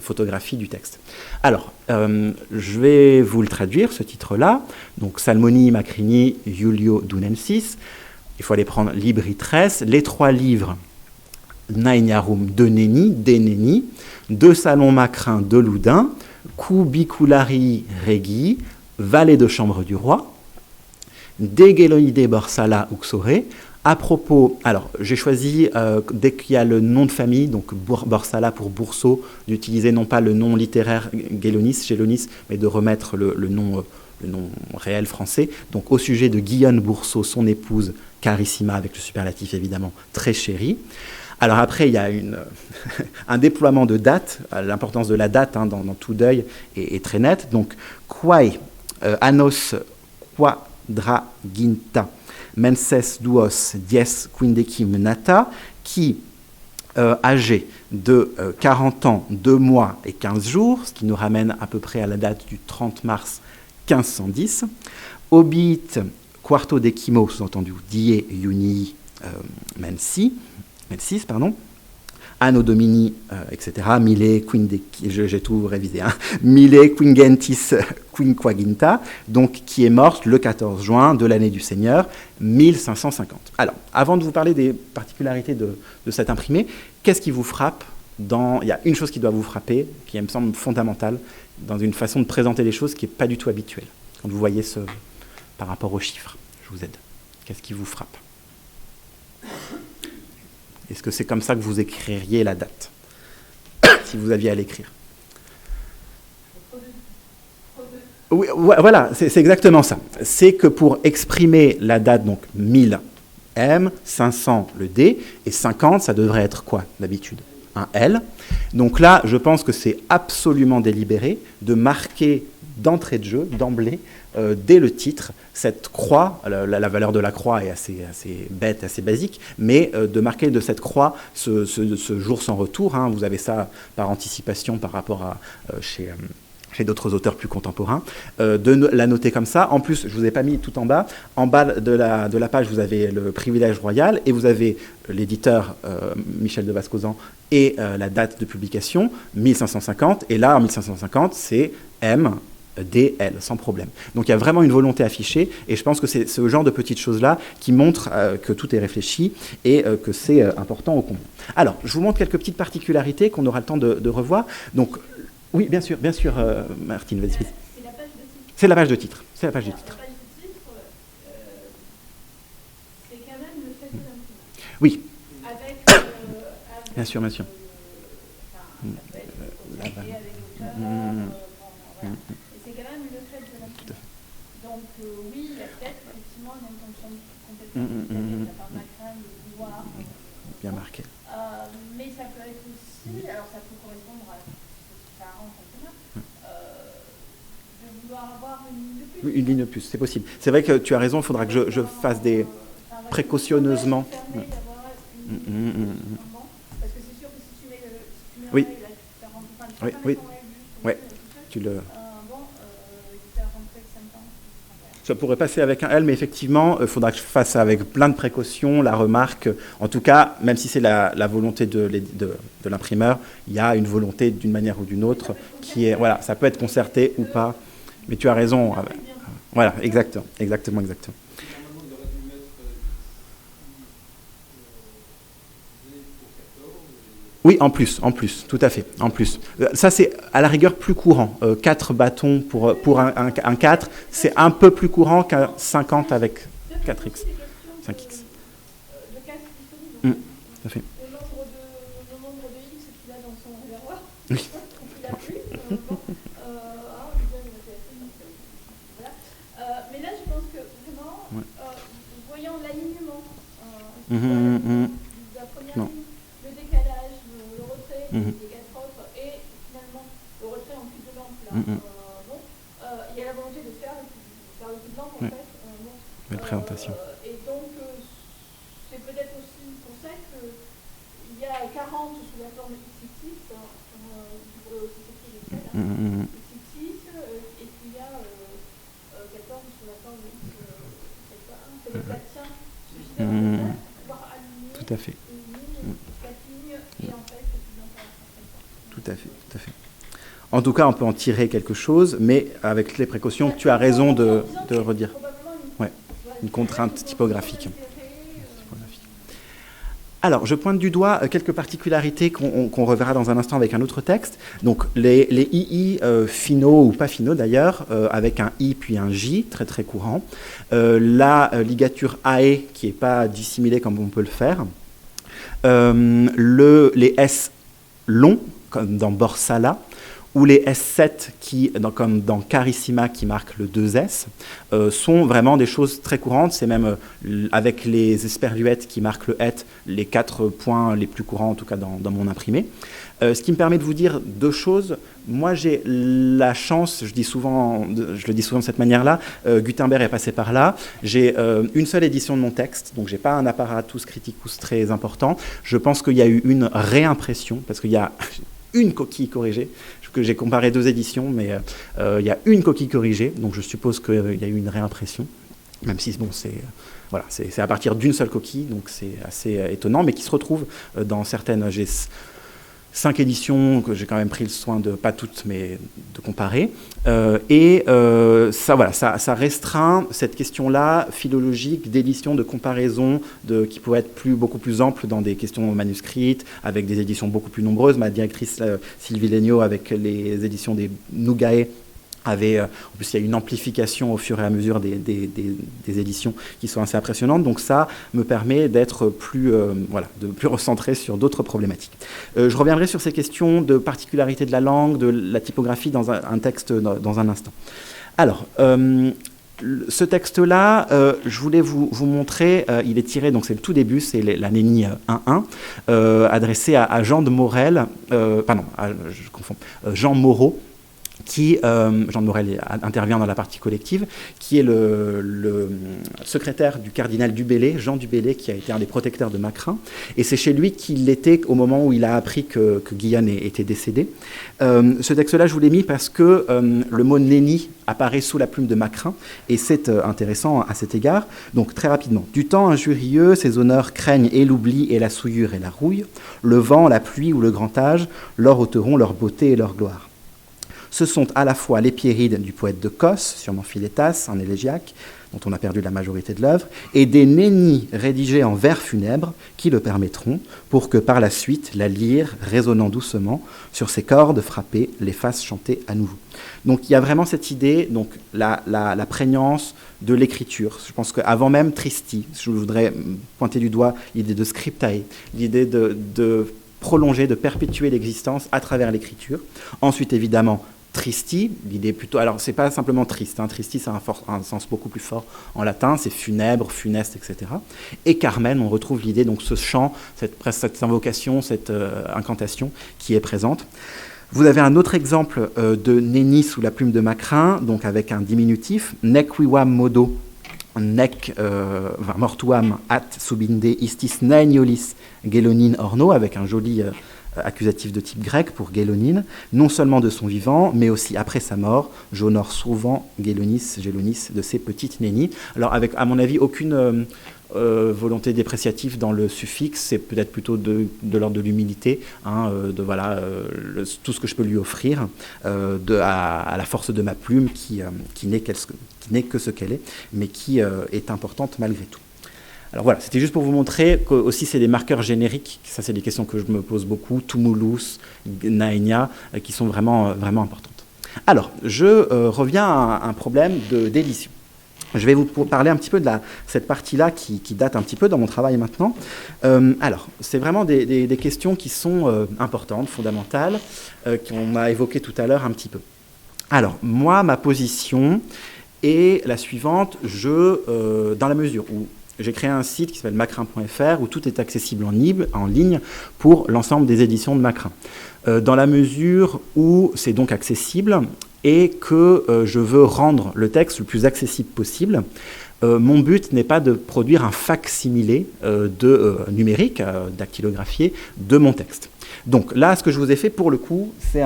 photographies du texte. Alors, je vais vous le traduire, ce titre-là. Donc, Salmoni, Macrini, Giulio Dunensis. Il faut aller prendre Libri Tres, les 3 livres Naeniarum de Néni, des Néni, 2 salons Macrin de Loudun, Cubiculari Regi, Valet de chambre du roi, De Geloide Borsala Uxore. À propos, alors j'ai choisi, dès qu'il y a le nom de famille, donc Borsala pour Bourseau, d'utiliser non pas le nom littéraire Gélonis, mais de remettre le nom réel français. Donc au sujet de Guillaume Bourseau, son épouse Carissima, avec le superlatif évidemment, très chérie. Alors après, il y a un déploiement de date, l'importance de la date dans tout deuil est très nette. Donc, quae annos quadraginta menses duos dies quindecim nata, qui, âgé de 40 ans, 2 mois et 15 jours, ce qui nous ramène à peu près à la date du 30 mars 1510, obiit quarto decimo, sous-entendu, die iunii mensis, Anno Domini, etc., mille j'ai tout révisé, mille quingentis quinquaginta, donc qui est morte le 14 juin de l'année du Seigneur, 1550. Alors, avant de vous parler des particularités de cet imprimé, qu'est-ce qui vous frappe il y a une chose qui doit vous frapper, qui me semble fondamentale, dans une façon de présenter les choses qui n'est pas du tout habituelle, quand vous voyez par rapport aux chiffres. Je vous aide. Qu'est-ce qui vous frappe ? Est-ce que c'est comme ça que vous écririez la date, si vous aviez à l'écrire ? Oui, voilà, c'est exactement ça. C'est que pour exprimer la date, donc 1000 M, 500 le D, et 50, ça devrait être quoi d'habitude ? Un L. Donc là, je pense que c'est absolument délibéré de marquer d'entrée de jeu, d'emblée, dès le titre, cette croix, la valeur de la croix est assez bête, assez basique, mais de marquer de cette croix ce jour sans retour. Vous avez ça par anticipation par rapport à chez d'autres auteurs plus contemporains, la noter comme ça. En plus, je ne vous ai pas mis tout en bas. En bas de la page, vous avez le privilège royal et vous avez l'éditeur Michel de Voscosan et la date de publication, 1550. Et là, en 1550, c'est MDL, sans problème. Donc il y a vraiment une volonté affichée et je pense que c'est ce genre de petites choses-là qui montrent que tout est réfléchi et que c'est important au commun. Alors, je vous montre quelques petites particularités qu'on aura le temps de revoir. Donc, oui, bien sûr, Martine, vas-y. C'est la page de titre. C'est la page de titre. La page de titre, c'est quand même le fait de l'imprimeur. Oui. Avec Bien sûr. ça peut être connecté avec l'auteur, voilà. Et c'est quand même le fait de l'imprimeur. Donc oui, il y a peut-être effectivement une intention complètement de la part de Macron de vouloir bien marqué. Mais ça peut être aussi, alors ça peut correspondre à ça arrange un peu de vouloir avoir une ligne de plus. Oui, une ligne de plus, c'est possible. C'est vrai que tu as raison, il faudra que je fasse des précautionneusement. Parce que c'est sûr que si tu mets oui. là, tu fais rentrer, oui. Tu le... il fait rentrer 5 ans. Ça pourrait passer avec un L, mais effectivement, il faudra que je fasse avec plein de précautions, la remarque. En tout cas, même si c'est la volonté de l'imprimeur, il y a une volonté d'une manière ou d'une autre qui est... Voilà, ça peut être concerté ou pas. Mais tu as raison. Voilà, exactement. Oui, en plus, tout à fait, en plus. Ça, c'est à la rigueur plus courant. 4 bâtons pour un 4, c'est un peu plus courant qu'un 50 avec 4X, 5X. De casque disponible. Tout à fait. Le nombre de X qu'il a dans son réservoir. Oui. Il a plus. Mais là, je pense que vraiment, voyant l'alignement de la première ligne, le décalage, le retrait des 4 autres et finalement le retrait en cul de lampe, là, il y a la volonté de faire le cul de lampe en fait. Belle présentation. Et donc, c'est peut-être aussi pour ça qu'il y a 40 sous la forme XXX, et qu'il y a 14 sous la forme X, c'est le tient suffisamment de pour pouvoir aligner tout à fait. une ligne, 4 lignes, et en fait, c'est bien pour tout à fait. En tout cas, on peut en tirer quelque chose, mais avec les précautions que tu as raison de redire. Une contrainte typographique. Alors, je pointe du doigt quelques particularités qu'on reverra dans un instant avec un autre texte. Donc, les II finaux ou pas finaux d'ailleurs, avec un I puis un J, très très courant. La ligature AE qui n'est pas dissimulée comme on peut le faire. Les S longs, comme dans Borsala, ou les S7 comme dans Carissima qui marquent le 2S, sont vraiment des choses très courantes. C'est même avec les esperluettes qui marquent le het, les 4 points les plus courants, en tout cas dans mon imprimé. Ce qui me permet de vous dire 2 choses. Moi, j'ai la chance, je le dis souvent de cette manière-là, Gutenberg est passé par là. J'ai une seule édition de mon texte, donc je n'ai pas un apparatus criticus très important. Je pense qu'il y a eu une réimpression, parce qu'il y a une coquille corrigée, que j'ai comparé 2 éditions, mais il y a une coquille corrigée, donc je suppose qu'il y a eu une réimpression, même si bon, c'est à partir d'une seule coquille, donc c'est assez étonnant, mais qui se retrouve dans certaines... J'ai 5 éditions que j'ai quand même pris le soin de, pas toutes, mais de comparer. Ça restreint cette question-là philologique, d'édition, de comparaison, qui pourrait être beaucoup plus ample dans des questions manuscrites, avec des éditions beaucoup plus nombreuses. Ma directrice Sylvie Legnaud, avec les éditions des Nougae, en plus il y a une amplification au fur et à mesure des éditions qui sont assez impressionnantes, donc ça me permet d'être plus recentré sur d'autres problématiques. Je reviendrai sur ces questions de particularité de la langue, de la typographie dans un texte dans un instant. Alors, ce texte-là, je voulais vous montrer, il est tiré, donc c'est le tout début, c'est la Nénie 1.1, adressé à Jean de Morel, je confonds, Jean Moreau, qui, Jean de Morel intervient dans la partie collective, qui est le secrétaire du cardinal Dubélé, Jean Dubélé, qui a été un des protecteurs de Macrin. Et c'est chez lui qu'il était au moment où il a appris que Guyane était décédé. Ce texte-là, je vous l'ai mis parce que le mot nenni apparaît sous la plume de Macrin, et c'est intéressant à cet égard. Donc, très rapidement. Du temps injurieux, ses honneurs craignent et l'oubli et la souillure et la rouille, le vent, la pluie ou le grand âge leur ôteront leur beauté et leur gloire. Ce sont à la fois les Piérides du poète de Cos, sûrement Philétas, un élégiaque, dont on a perdu la majorité de l'œuvre, et des nennis rédigés en vers funèbres qui le permettront, pour que par la suite la lyre, résonnant doucement, sur ses cordes frappées, les fasse chanter à nouveau. Donc il y a vraiment cette idée, donc la prégnance de l'écriture. Je pense qu'avant même Tristi, je voudrais pointer du doigt l'idée de scriptae, l'idée de prolonger, de perpétuer l'existence à travers l'écriture. Ensuite, évidemment, Tristi, l'idée plutôt... Alors, c'est pas simplement triste, hein. Tristi, ça a un sens beaucoup plus fort en latin, c'est funèbre, funeste, etc. Et Carmen, on retrouve l'idée, donc ce chant, cette invocation, cette incantation qui est présente. Vous avez un autre exemple de nenni sous la plume de Macrin, donc avec un diminutif, nequivam modo, nec mortuam at subinde istis naeniolis gelonin orno, avec un joli accusatif de type grec pour Gélonin, non seulement de son vivant, mais aussi après sa mort, j'honore souvent Gélonis de ses petites nennis. Alors avec, à mon avis, aucune volonté dépréciative dans le suffixe, c'est peut-être plutôt de l'ordre de l'humilité, hein, tout ce que je peux lui offrir, à la force de ma plume qui n'est que ce qu'elle est, mais qui est importante malgré tout. Alors voilà, c'était juste pour vous montrer que aussi c'est des marqueurs génériques, ça c'est des questions que je me pose beaucoup, tumulus, naenia, qui sont vraiment, vraiment importantes. Alors, je reviens à un problème d'édition. Je vais vous parler un petit peu de cette partie-là qui date un petit peu dans mon travail maintenant. Alors, c'est vraiment des questions qui sont importantes, fondamentales, qu'on a évoquées tout à l'heure un petit peu. Alors, moi, ma position est la suivante, dans la mesure où j'ai créé un site qui s'appelle macrin.fr où tout est accessible en ligne pour l'ensemble des éditions de Macrin. Dans la mesure où c'est donc accessible et que je veux rendre le texte le plus accessible possible, mon but n'est pas de produire un fac-similé numérique, dactylographié, de mon texte. Donc là, ce que je vous ai fait, pour le coup, c'est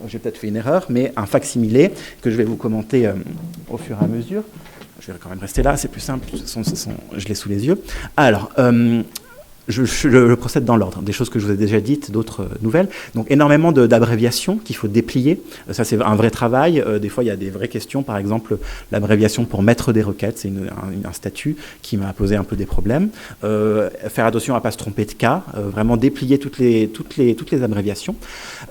j'ai peut-être fait une erreur, mais un fac-similé que je vais vous commenter au fur et à mesure. Je vais quand même rester là, c'est plus simple, je l'ai sous les yeux. Alors, je procède dans l'ordre, des choses que je vous ai déjà dites, d'autres nouvelles. Donc énormément d'abréviations qu'il faut déplier, ça c'est un vrai travail. Des fois il y a des vraies questions, par exemple l'abréviation pour maître des requêtes, c'est un statut qui m'a posé un peu des problèmes. Faire attention à ne pas se tromper de cas, vraiment déplier toutes les abréviations.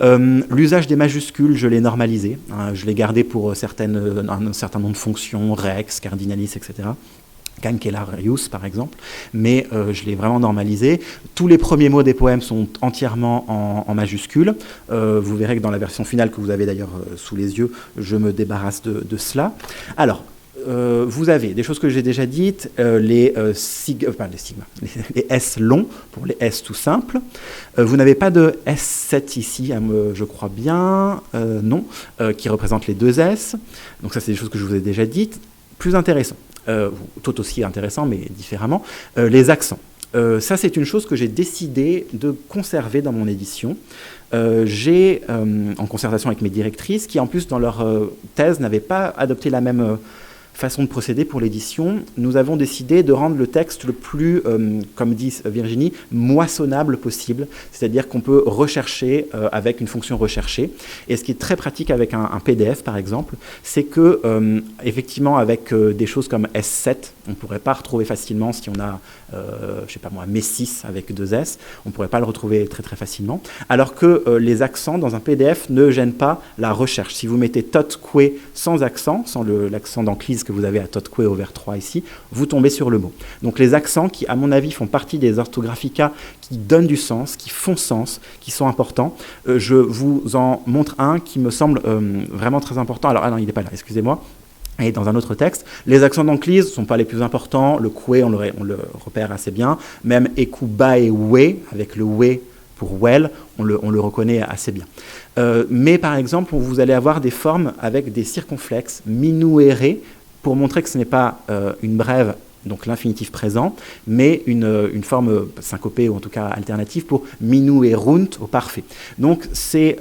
L'usage des majuscules, je l'ai normalisé, hein, je l'ai gardé pour un certain nombre de fonctions, rex, cardinalis, etc. Cancellarius, par exemple, mais je l'ai vraiment normalisé. Tous les premiers mots des poèmes sont entièrement en majuscules. Vous verrez que dans la version finale, que vous avez d'ailleurs sous les yeux, je me débarrasse de cela. Alors, vous avez des choses que j'ai déjà dites, les S longs pour les S tout simples. Vous n'avez pas de S7 ici, je crois bien, non, qui représente les deux S. Donc ça, c'est des choses que je vous ai déjà dites. Plus intéressant. Tout aussi intéressant, mais différemment, les accents. Ça, c'est une chose que j'ai décidé de conserver dans mon édition. J'ai, en concertation avec mes directrices, qui en plus, dans leur thèse, n'avaient pas adopté la même façon de procéder pour l'édition, nous avons décidé de rendre le texte le plus, comme dit Virginie, moissonnable possible, c'est-à-dire qu'on peut rechercher avec une fonction recherchée. Et ce qui est très pratique avec un PDF, par exemple, c'est que, effectivement, avec des choses comme S7, on ne pourrait pas retrouver facilement si on a, je ne sais pas moi, Messis avec deux S, on ne pourrait pas le retrouver très très facilement, alors que les accents dans un PDF ne gênent pas la recherche. Si vous mettez Totque sans accent, sans l'accent d'enclise que vous avez à Totque au vers 3 ici, vous tombez sur le mot. Donc les accents qui, à mon avis, font partie des orthographica qui donnent du sens, qui font sens, qui sont importants. Je vous en montre un qui me semble vraiment très important. Alors, ah non, il n'est pas là, excusez-moi. Et dans un autre texte, les accents d'enclise ne sont pas les plus importants. Le que, on le repère assez bien. Même eku, ba et we, avec le we Pour well, on le reconnaît assez bien. Mais par exemple, vous allez avoir des formes avec des circonflexes, minuere, pour montrer que ce n'est pas une brève, donc l'infinitif présent, mais une forme syncopée, ou en tout cas alternative, pour minuerunt au parfait. Donc ces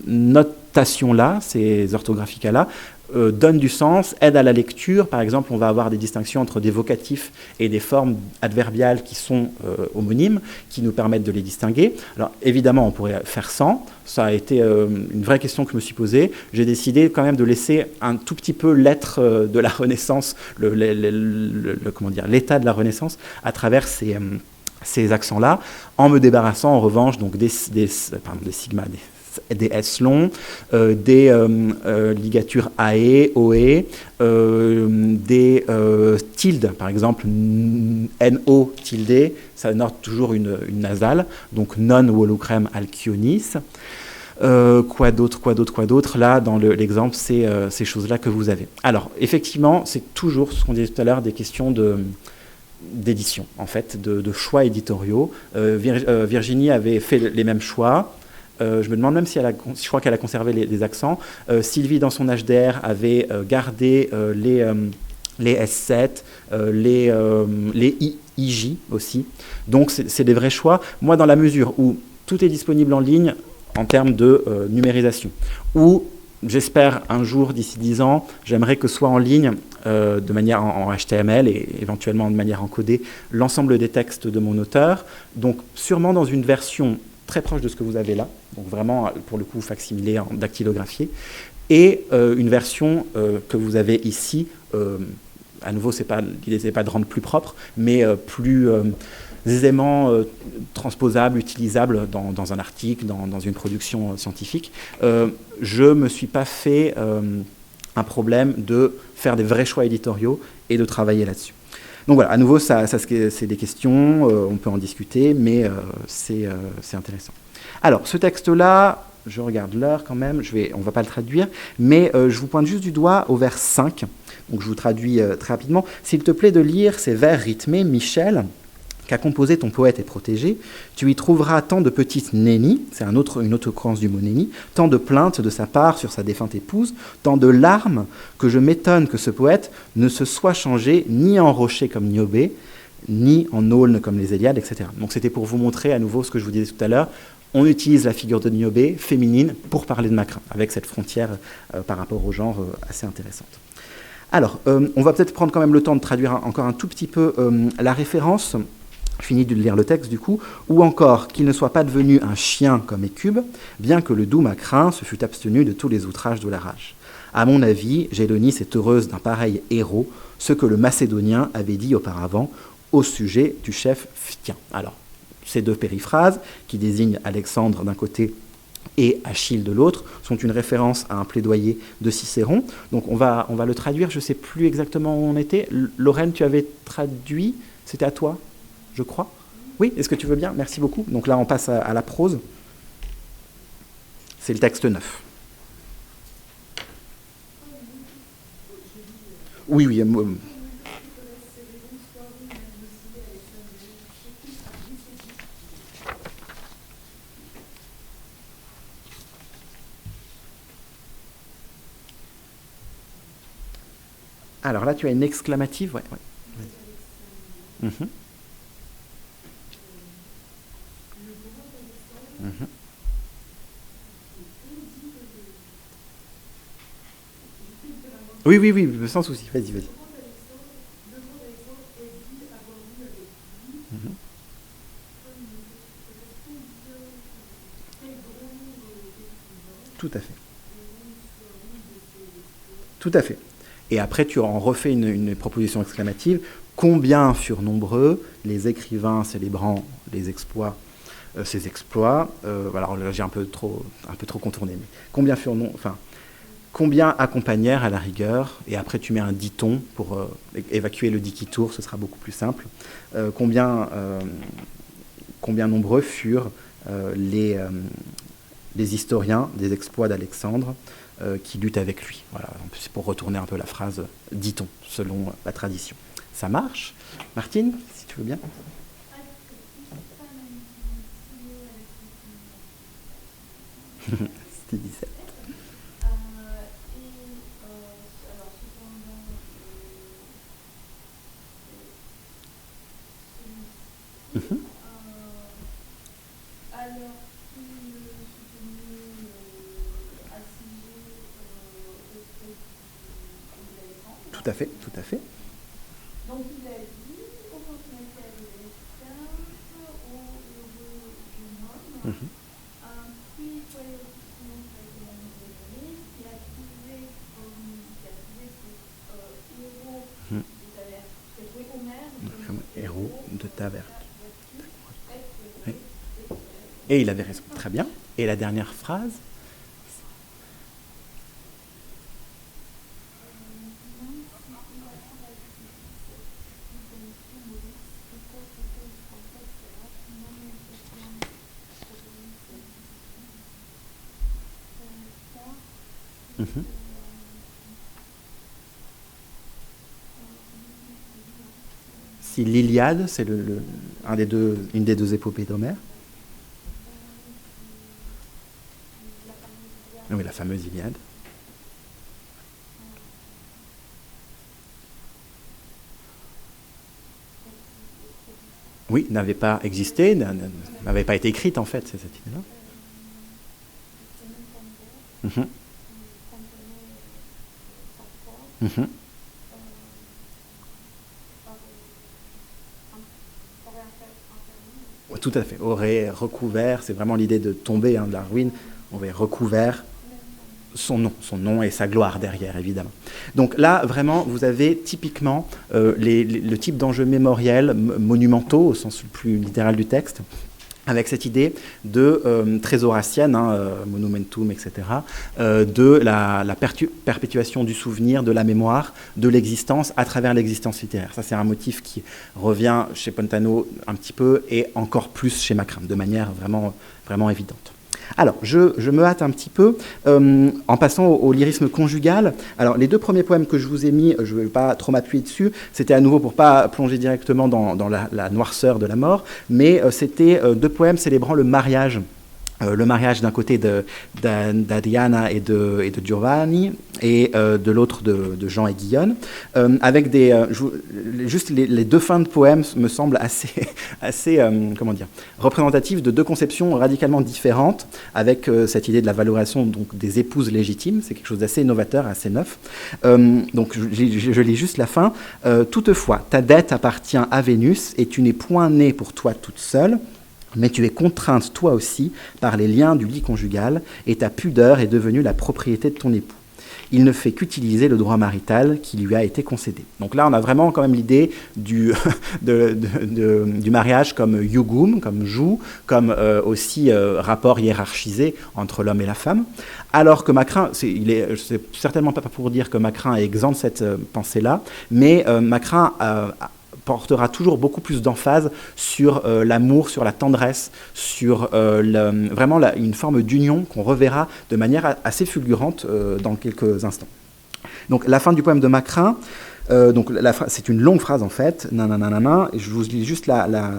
notations-là, ces orthographiques-là, donnent du sens, aident à la lecture. Par exemple, on va avoir des distinctions entre des vocatifs et des formes adverbiales qui sont homonymes, qui nous permettent de les distinguer. Alors évidemment, on pourrait faire sans. Ça a été une vraie question que je me suis posée. J'ai décidé quand même de laisser un tout petit peu l'être de la Renaissance, comment dire, l'état de la Renaissance à travers ces accents-là, en me débarrassant en revanche donc des sigmas, des S longs, des ligatures AE, OE, des tildes, par exemple NO tilde, ça note toujours une nasale, donc non volucrem alcionis. Quoi d'autre Là, dans l'exemple, c'est ces choses-là que vous avez. Alors, effectivement, c'est toujours ce qu'on disait tout à l'heure, des questions d'édition, en fait, de choix éditoriaux. Virginie avait fait les mêmes choix. Je me demande même si je crois qu'elle a conservé les accents. Sylvie, dans son HDR, avait gardé les S7, les IJ aussi. Donc, c'est des vrais choix. Moi, dans la mesure où tout est disponible en ligne en termes de numérisation, où j'espère un jour, d'ici 10 ans, j'aimerais que soit en ligne, de manière en HTML et éventuellement de manière encodée, l'ensemble des textes de mon auteur. Donc, sûrement dans une version très proche de ce que vous avez là, donc vraiment, pour le coup, facsimilé, dactylographié, et une version que vous avez ici, à nouveau, l'idée n'est pas de rendre plus propre, mais plus aisément transposable, utilisable dans un article, dans une production scientifique. Je ne me suis pas fait un problème de faire des vrais choix éditoriaux et de travailler là-dessus. Donc voilà, à nouveau, c'est des questions, on peut en discuter, mais c'est intéressant. Alors, ce texte-là, je regarde l'heure quand même, on ne va pas le traduire, mais je vous pointe juste du doigt au vers 5, donc je vous traduis très rapidement. « S'il te plaît de lire ces vers rythmés, Michel, qu'a composé ton poète et protégé, tu y trouveras tant de petites nénies, c'est une autre occurrence du mot nénie, tant de plaintes de sa part sur sa défunte épouse, tant de larmes que je m'étonne que ce poète ne se soit changé ni en rocher comme Niobé, ni en aulne comme les Héliades, etc. » Donc c'était pour vous montrer à nouveau ce que je vous disais tout à l'heure. On utilise la figure de Niobé féminine pour parler de Macrin, avec cette frontière par rapport au genre assez intéressante. Alors, on va peut-être prendre quand même le temps de traduire encore un tout petit peu la référence. Je finis de lire le texte du coup, ou encore qu'il ne soit pas devenu un chien comme Écube, bien que le doux Macrin se fût abstenu de tous les outrages de la rage. À mon avis, Gélonis est heureuse d'un pareil héros, ce que le Macédonien avait dit auparavant au sujet du chef Phthien. Alors, ces deux périphrases, qui désignent Alexandre d'un côté et Achille de l'autre, sont une référence à un plaidoyer de Cicéron. Donc on va le traduire, je ne sais plus exactement où on était. Lorraine, tu avais traduit, c'était à toi, je crois. Oui, est-ce que tu veux bien? Merci beaucoup. Donc là, on passe à la prose. C'est le texte 9. Oui, oui. Alors là, tu as une exclamative, ouais. Mm-hmm. Mm-hmm. Oui, sans souci, vas-y. Mm-hmm. Tout à fait. Tout à fait. Et après, tu en refais une proposition exclamative. Combien furent nombreux les écrivains célébrant ces exploits. Alors là, j'ai un peu trop contourné. Mais combien accompagnèrent à la rigueur, et après tu mets un dit-on pour évacuer le dikitour, ce sera beaucoup plus simple. Combien nombreux furent les historiens des exploits d'Alexandre qui luttent avec lui. Voilà, c'est pour retourner un peu la phrase dit-on, selon la tradition. Ça marche? Martine, si tu veux bien. C'était 17. Alors, cependant, Mhm. alors qu'il soutenait assiégé auprès de l'éléphant. Tout à fait, tout à fait. Donc il a dit opportunité à l'esclave, au heureux jeune homme, Mhm. puis soyez officiellement avec la nouvelle qui a trouvé ce héros Mhm. de ta vertu, qui a trouvé Homère Comme héros de ta vertu. vertu, Oui. Et il avait raison. Très bien. Et la dernière phrase? Mhm. Si l'Iliade, c'est une des deux épopées d'Homère. Oui, la fameuse Iliade. Oui, n'avait pas existé, n'avait pas été écrite en fait, c'est cette idée-là. Mhm. Mhm. Tout à fait. Aurait recouvert, c'est vraiment l'idée de tomber de la ruine, aurait recouvert son nom et sa gloire derrière, évidemment. Donc là, vraiment, vous avez typiquement le type d'enjeux mémoriels, monumentaux, au sens le plus littéral du texte, avec cette idée de trésoracienne, monumentum, etc., de la perpétuation du souvenir, de la mémoire, de l'existence à travers l'existence littéraire. Ça, c'est un motif qui revient chez Pontano un petit peu et encore plus chez Macrin, de manière vraiment, vraiment évidente. Alors, je me hâte un petit peu en passant au lyrisme conjugal. Alors, les deux premiers poèmes que je vous ai mis, je ne vais pas trop m'appuyer dessus, c'était à nouveau pour ne pas plonger directement dans la noirceur de la mort, mais c'était deux poèmes célébrant le mariage d'un côté d'Adriana et de Giovanni, et de l'autre de Jean et Guillaume, avec juste les deux fins de poèmes me semblent assez représentatives de deux conceptions radicalement différentes, avec cette idée de la valorisation donc, des épouses légitimes, c'est quelque chose d'assez novateur, assez neuf. Donc je lis juste la fin. Toutefois, ta dette appartient à Vénus, et tu n'es point née pour toi toute seule, mais tu es contrainte toi aussi par les liens du lit conjugal, et ta pudeur est devenue la propriété de ton époux. Il ne fait qu'utiliser le droit marital qui lui a été concédé. Donc là, on a vraiment quand même l'idée du mariage comme jugum, comme joug, comme aussi rapport hiérarchisé entre l'homme et la femme. Alors que Macrin, c'est certainement pas pour dire que Macrin est exempt de cette pensée-là, mais Macrin portera toujours beaucoup plus d'emphase sur l'amour, sur la tendresse, sur vraiment une forme d'union qu'on reverra de manière assez fulgurante dans quelques instants. Donc la fin du poème de Macrin, c'est une longue phrase en fait, nananana, et je vous lis juste la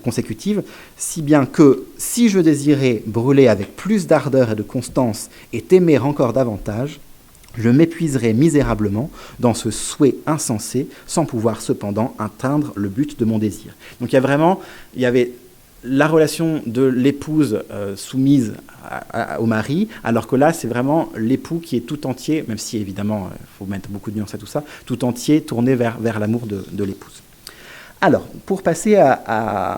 consécutive, si bien que si je désirais brûler avec plus d'ardeur et de constance et t'aimer encore davantage, je m'épuiserai misérablement dans ce souhait insensé, sans pouvoir cependant atteindre le but de mon désir. Donc il y avait la relation de l'épouse soumise au mari, alors que là c'est vraiment l'époux qui est tout entier, même si évidemment il faut mettre beaucoup de nuances à tout ça, tout entier tourné vers l'amour de l'épouse. Alors, pour passer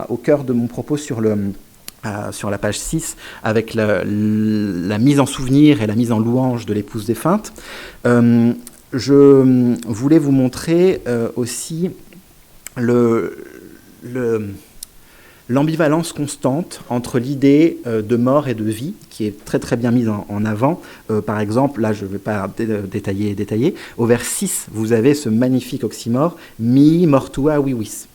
au cœur de mon propos sur la page 6, avec la mise en souvenir et la mise en louange de l'épouse défunte, je voulais vous montrer aussi l'ambivalence constante entre l'idée de mort et de vie, qui est très très bien mise en avant. Par exemple, là je ne vais pas détailler, au vers 6, vous avez ce magnifique oxymore, mi mortua vivis.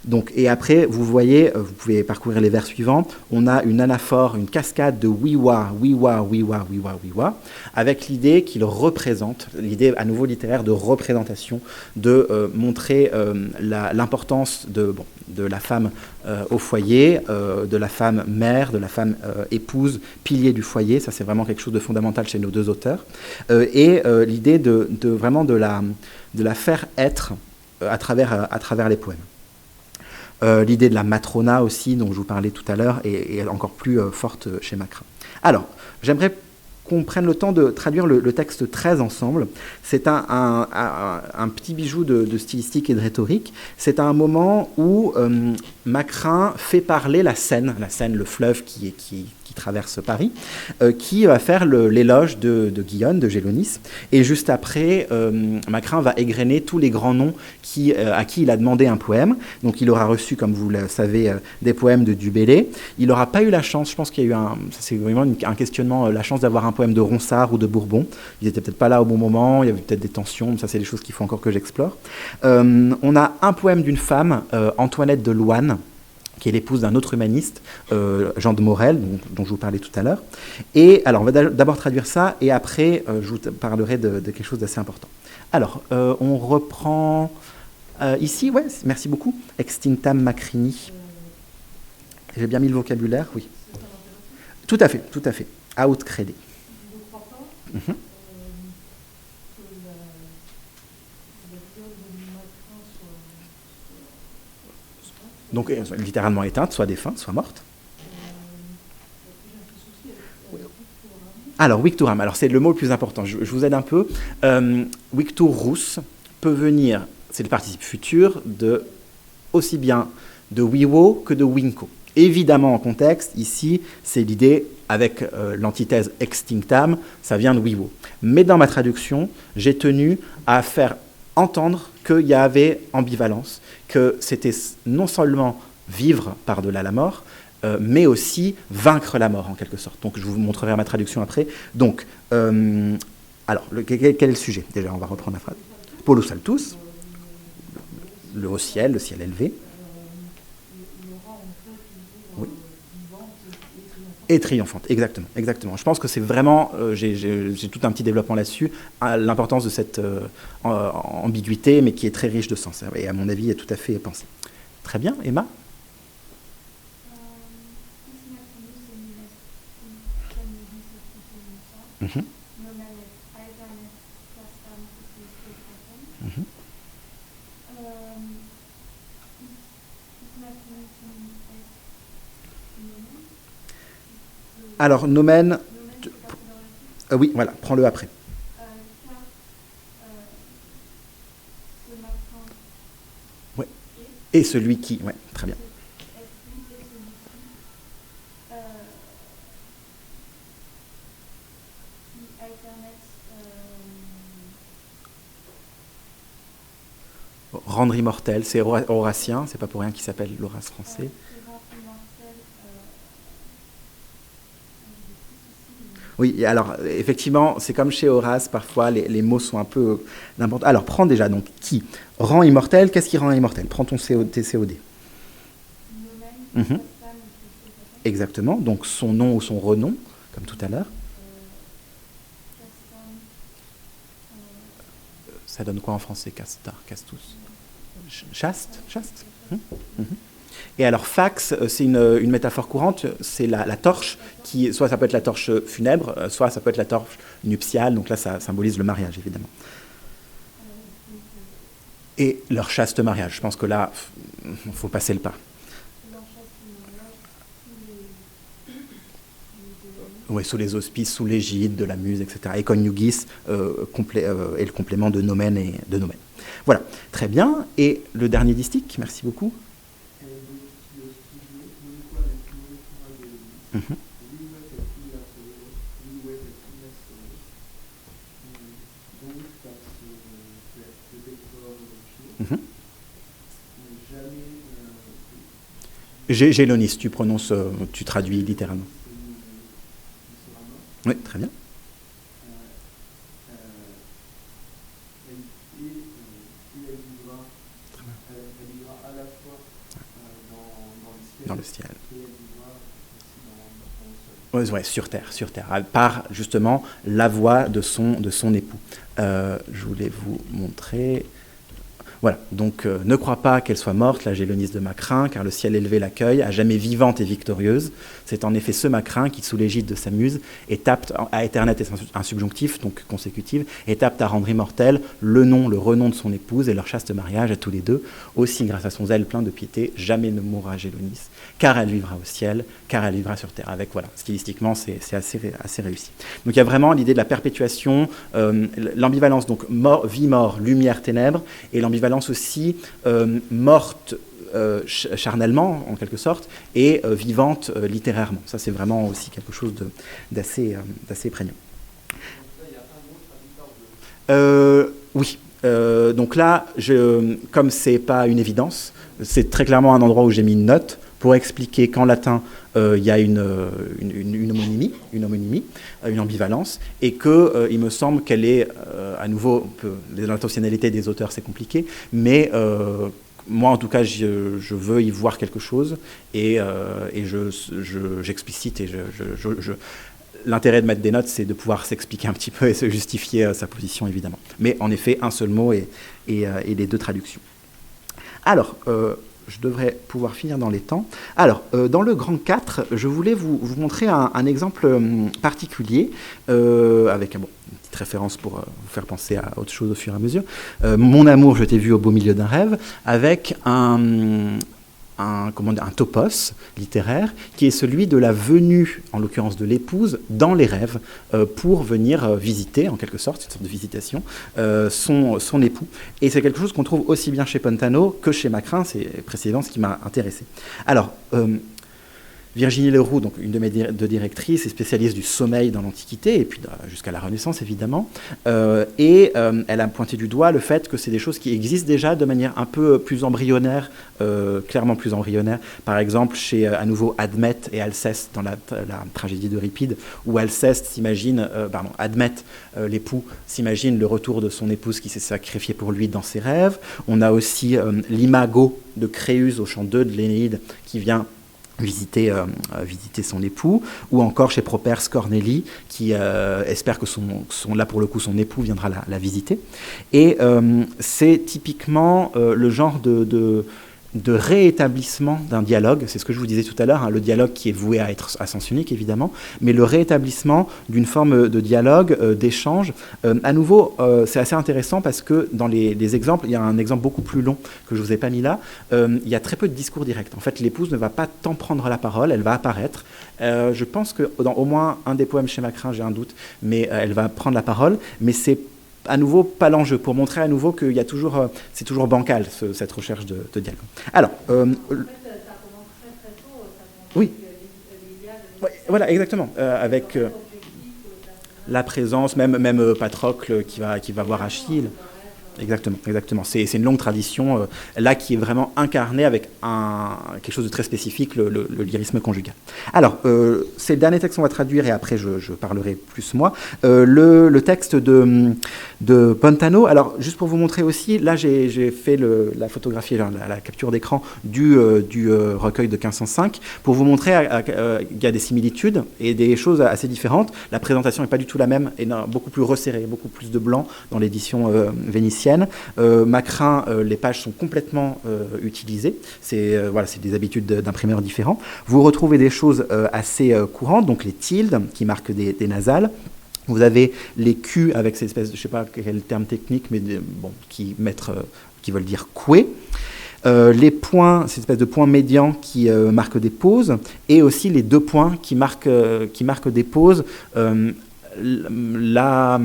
Donc, et après, vous voyez, vous pouvez parcourir les vers suivants, on a une anaphore, une cascade de wiwa, wiwa, wiwa, wiwa, wiwa, avec l'idée qu'il représente, l'idée à nouveau littéraire de représentation, de montrer l'importance de la femme au foyer, de la femme mère, de la femme épouse, pilier du foyer. Ça, c'est vraiment quelque chose de fondamental chez nos deux auteurs. Et l'idée vraiment de la faire être à travers les poèmes. L'idée de la matrona aussi, dont je vous parlais tout à l'heure, est encore plus forte chez Macrin. Alors, j'aimerais qu'on prenne le temps de traduire le texte 13 ensemble. C'est un petit bijou de stylistique et de rhétorique. C'est un moment où Macrin fait parler la Seine, le fleuve qui traverse Paris, qui va faire l'éloge de Guillaume, de Gélonis. Et juste après, Macrin va égrener tous les grands noms à qui il a demandé un poème. Donc il aura reçu, comme vous le savez, des poèmes de Du Bellay. Il n'aura pas eu la chance, je pense qu'il y a eu c'est vraiment un questionnement, la chance d'avoir un poème de Ronsard ou de Bourbon. Ils n'étaient peut-être pas là au bon moment, il y avait peut-être des tensions, ça c'est des choses qu'il faut encore que j'explore. On a un poème d'une femme, Antoinette de Louanne, qui est l'épouse d'un autre humaniste, Jean de Morel, dont je vous parlais tout à l'heure. Et alors, on va d'abord traduire ça, et après, je vous parlerai de quelque chose d'assez important. Alors, on reprend ici, ouais, merci beaucoup, Extinctam Macrini. J'ai bien mis le vocabulaire, oui. Tout à fait, tout à fait. Out crédit. Donc, littéralement éteinte, soit défunte, soit morte. Alors, Victuram, alors c'est le mot le plus important, je vous aide un peu. Victurus peut venir, c'est le participe futur, aussi bien de wiwo que de winko. Évidemment, en contexte, ici, c'est l'idée, avec l'antithèse extinctam, ça vient de wiwo. Mais dans ma traduction, j'ai tenu à faire entendre qu'il y avait ambivalence, que c'était non seulement vivre par-delà la mort, mais aussi vaincre la mort, en quelque sorte. Donc, je vous montrerai ma traduction après. Donc, alors, quel est le sujet? Déjà, on va reprendre la phrase. Polus altus, le haut ciel, le ciel élevé. Oui. Et triomphante, exactement, exactement. Je pense que c'est vraiment, j'ai tout un petit développement là-dessus, l'importance de cette ambiguïté, mais qui est très riche de sens, et à mon avis, est tout à fait pensée. Très bien, Emma? Mm-hmm. Mm-hmm. Alors, nomen, oui, voilà, prends-le après. Ouais. Et celui qui, ouais, très bien. Rendre immortel, c'est Horatien, c'est pas pour rien qu'il s'appelle l'Horace français. Oui, alors effectivement, c'est comme chez Horace, parfois les mots sont un peu n'importe. Alors prends déjà, donc qui rend immortel, qu'est-ce qui rend immortel? Prends ton TCOD. Mm-hmm. Exactement, donc son nom ou son renom, comme tout à l'heure. Ça donne quoi en français? Castar, castus. Chaste. Mm-hmm. Et alors, fax, c'est une métaphore courante, c'est la torche, qui, soit ça peut être la torche funèbre, soit ça peut être la torche nuptiale, donc là, ça symbolise le mariage, évidemment. Et leur chaste mariage, je pense que là, il faut passer le pas. Oui, sous les auspices, sous l'égide de la muse, etc. Et conjugis est le complément de nomen et de nomen. Voilà, très bien. Et le dernier distique, merci beaucoup. Mm-hmm. Mm-hmm. Gélonis, tu prononces, tu traduis littéralement. Oui, très bien. le ciel. Ouais, sur terre, par justement la voix de son époux. Je voulais vous montrer. Voilà, donc ne crois pas qu'elle soit morte, la Gélonis de Macrin, car le ciel élevé l'accueille, à jamais vivante et victorieuse. C'est en effet ce Macrin qui, sous l'égide de sa muse, est apte à Ethernet est un subjonctif, donc consécutif, est apte à rendre immortel le renom de son épouse et leur chaste mariage à tous les deux. Aussi, grâce à son zèle plein de piété, jamais ne mourra Gélonis, car elle vivra au ciel, car elle vivra sur terre. Avec, voilà, stylistiquement, c'est assez réussi. Donc il y a vraiment l'idée de la perpétuation, l'ambivalence, donc vie-mort, lumière-ténèbres, et l'ambivalence aussi morte charnellement, en quelque sorte, et vivante littérairement. Ça, c'est vraiment aussi quelque chose d'assez prégnant. Oui. Donc là, comme c'est pas une évidence, c'est très clairement un endroit où j'ai mis une note pour expliquer qu'en latin, il y a une homonymie, une ambivalence, et qu'il me semble qu'elle est, à nouveau, l'intentionnalité des auteurs, c'est compliqué, mais moi, en tout cas, je veux y voir quelque chose, et j'explicite, et l'intérêt de mettre des notes, c'est de pouvoir s'expliquer un petit peu et se justifier sa position, évidemment. Mais en effet, un seul mot et les deux traductions. Alors, je devrais pouvoir finir dans les temps. Alors, dans le grand 4, je voulais vous montrer un exemple particulier, avec une petite référence pour vous faire penser à autre chose au fur et à mesure. Mon amour, je t'ai vu au beau milieu d'un rêve, avec un topos littéraire qui est celui de la venue, en l'occurrence de l'épouse, dans les rêves pour venir visiter, en quelque sorte, une sorte de visitation, son époux. Et c'est quelque chose qu'on trouve aussi bien chez Pontano que chez Macrin, c'est précisément ce qui m'a intéressé. Alors, Virginie Leroux, donc une de mes deux directrices, est spécialiste du sommeil dans l'Antiquité, et puis jusqu'à la Renaissance, évidemment. Elle a pointé du doigt le fait que c'est des choses qui existent déjà de manière un peu plus embryonnaire, clairement plus embryonnaire. Par exemple, chez, à nouveau, Admète et Alceste, dans la tragédie d'Euripide, où Alceste s'imagine, Admète, l'époux, s'imagine le retour de son épouse qui s'est sacrifiée pour lui dans ses rêves. On a aussi l'imago de Créuse au chant 2 de l'Énéide, qui vient visiter son époux, ou encore chez Properce Cornélie qui espère que là pour le coup son époux viendra la visiter. Et c'est typiquement le genre de réétablissement d'un dialogue, c'est ce que je vous disais tout à l'heure, hein, le dialogue qui est voué à être à sens unique évidemment, mais le réétablissement d'une forme de dialogue, d'échange. À nouveau, c'est assez intéressant parce que dans les exemples, il y a un exemple beaucoup plus long que je ne vous ai pas mis là, il y a très peu de discours direct. En fait, l'épouse ne va pas tant prendre la parole, elle va apparaître. Je pense que dans au moins un des poèmes chez Macrin, j'ai un doute, mais elle va prendre la parole, mais c'est à nouveau pas l'enjeu, pour montrer à nouveau qu'il y a toujours, c'est toujours bancal cette recherche de dialogue. Alors, ça commence très tôt, oui, voilà, exactement, avec la présence, même Patrocle qui va voir Achille. Exactement. C'est une longue tradition, là, qui est vraiment incarnée avec quelque chose de très spécifique, le lyrisme conjugal. Alors, c'est le dernier texte qu'on va traduire, et après, je parlerai plus moi. Le texte de Pontano, alors, juste pour vous montrer aussi, là, j'ai fait la photographie, la capture d'écran du recueil de 1505, pour vous montrer qu'il y a des similitudes et des choses assez différentes. La présentation n'est pas du tout la même, et beaucoup plus resserrée, beaucoup plus de blanc dans l'édition vénitienne. Macrin, les pages sont complètement utilisées. C'est des habitudes d'imprimeurs différents. Vous retrouvez des choses assez courantes, donc les tildes qui marquent des nasales. Vous avez les Q avec cette espèce de, je ne sais pas quel terme technique, mais qui veulent dire coué. Les points, cette espèce de point médian qui marquent des pauses, et aussi les deux points qui marquent des pauses. La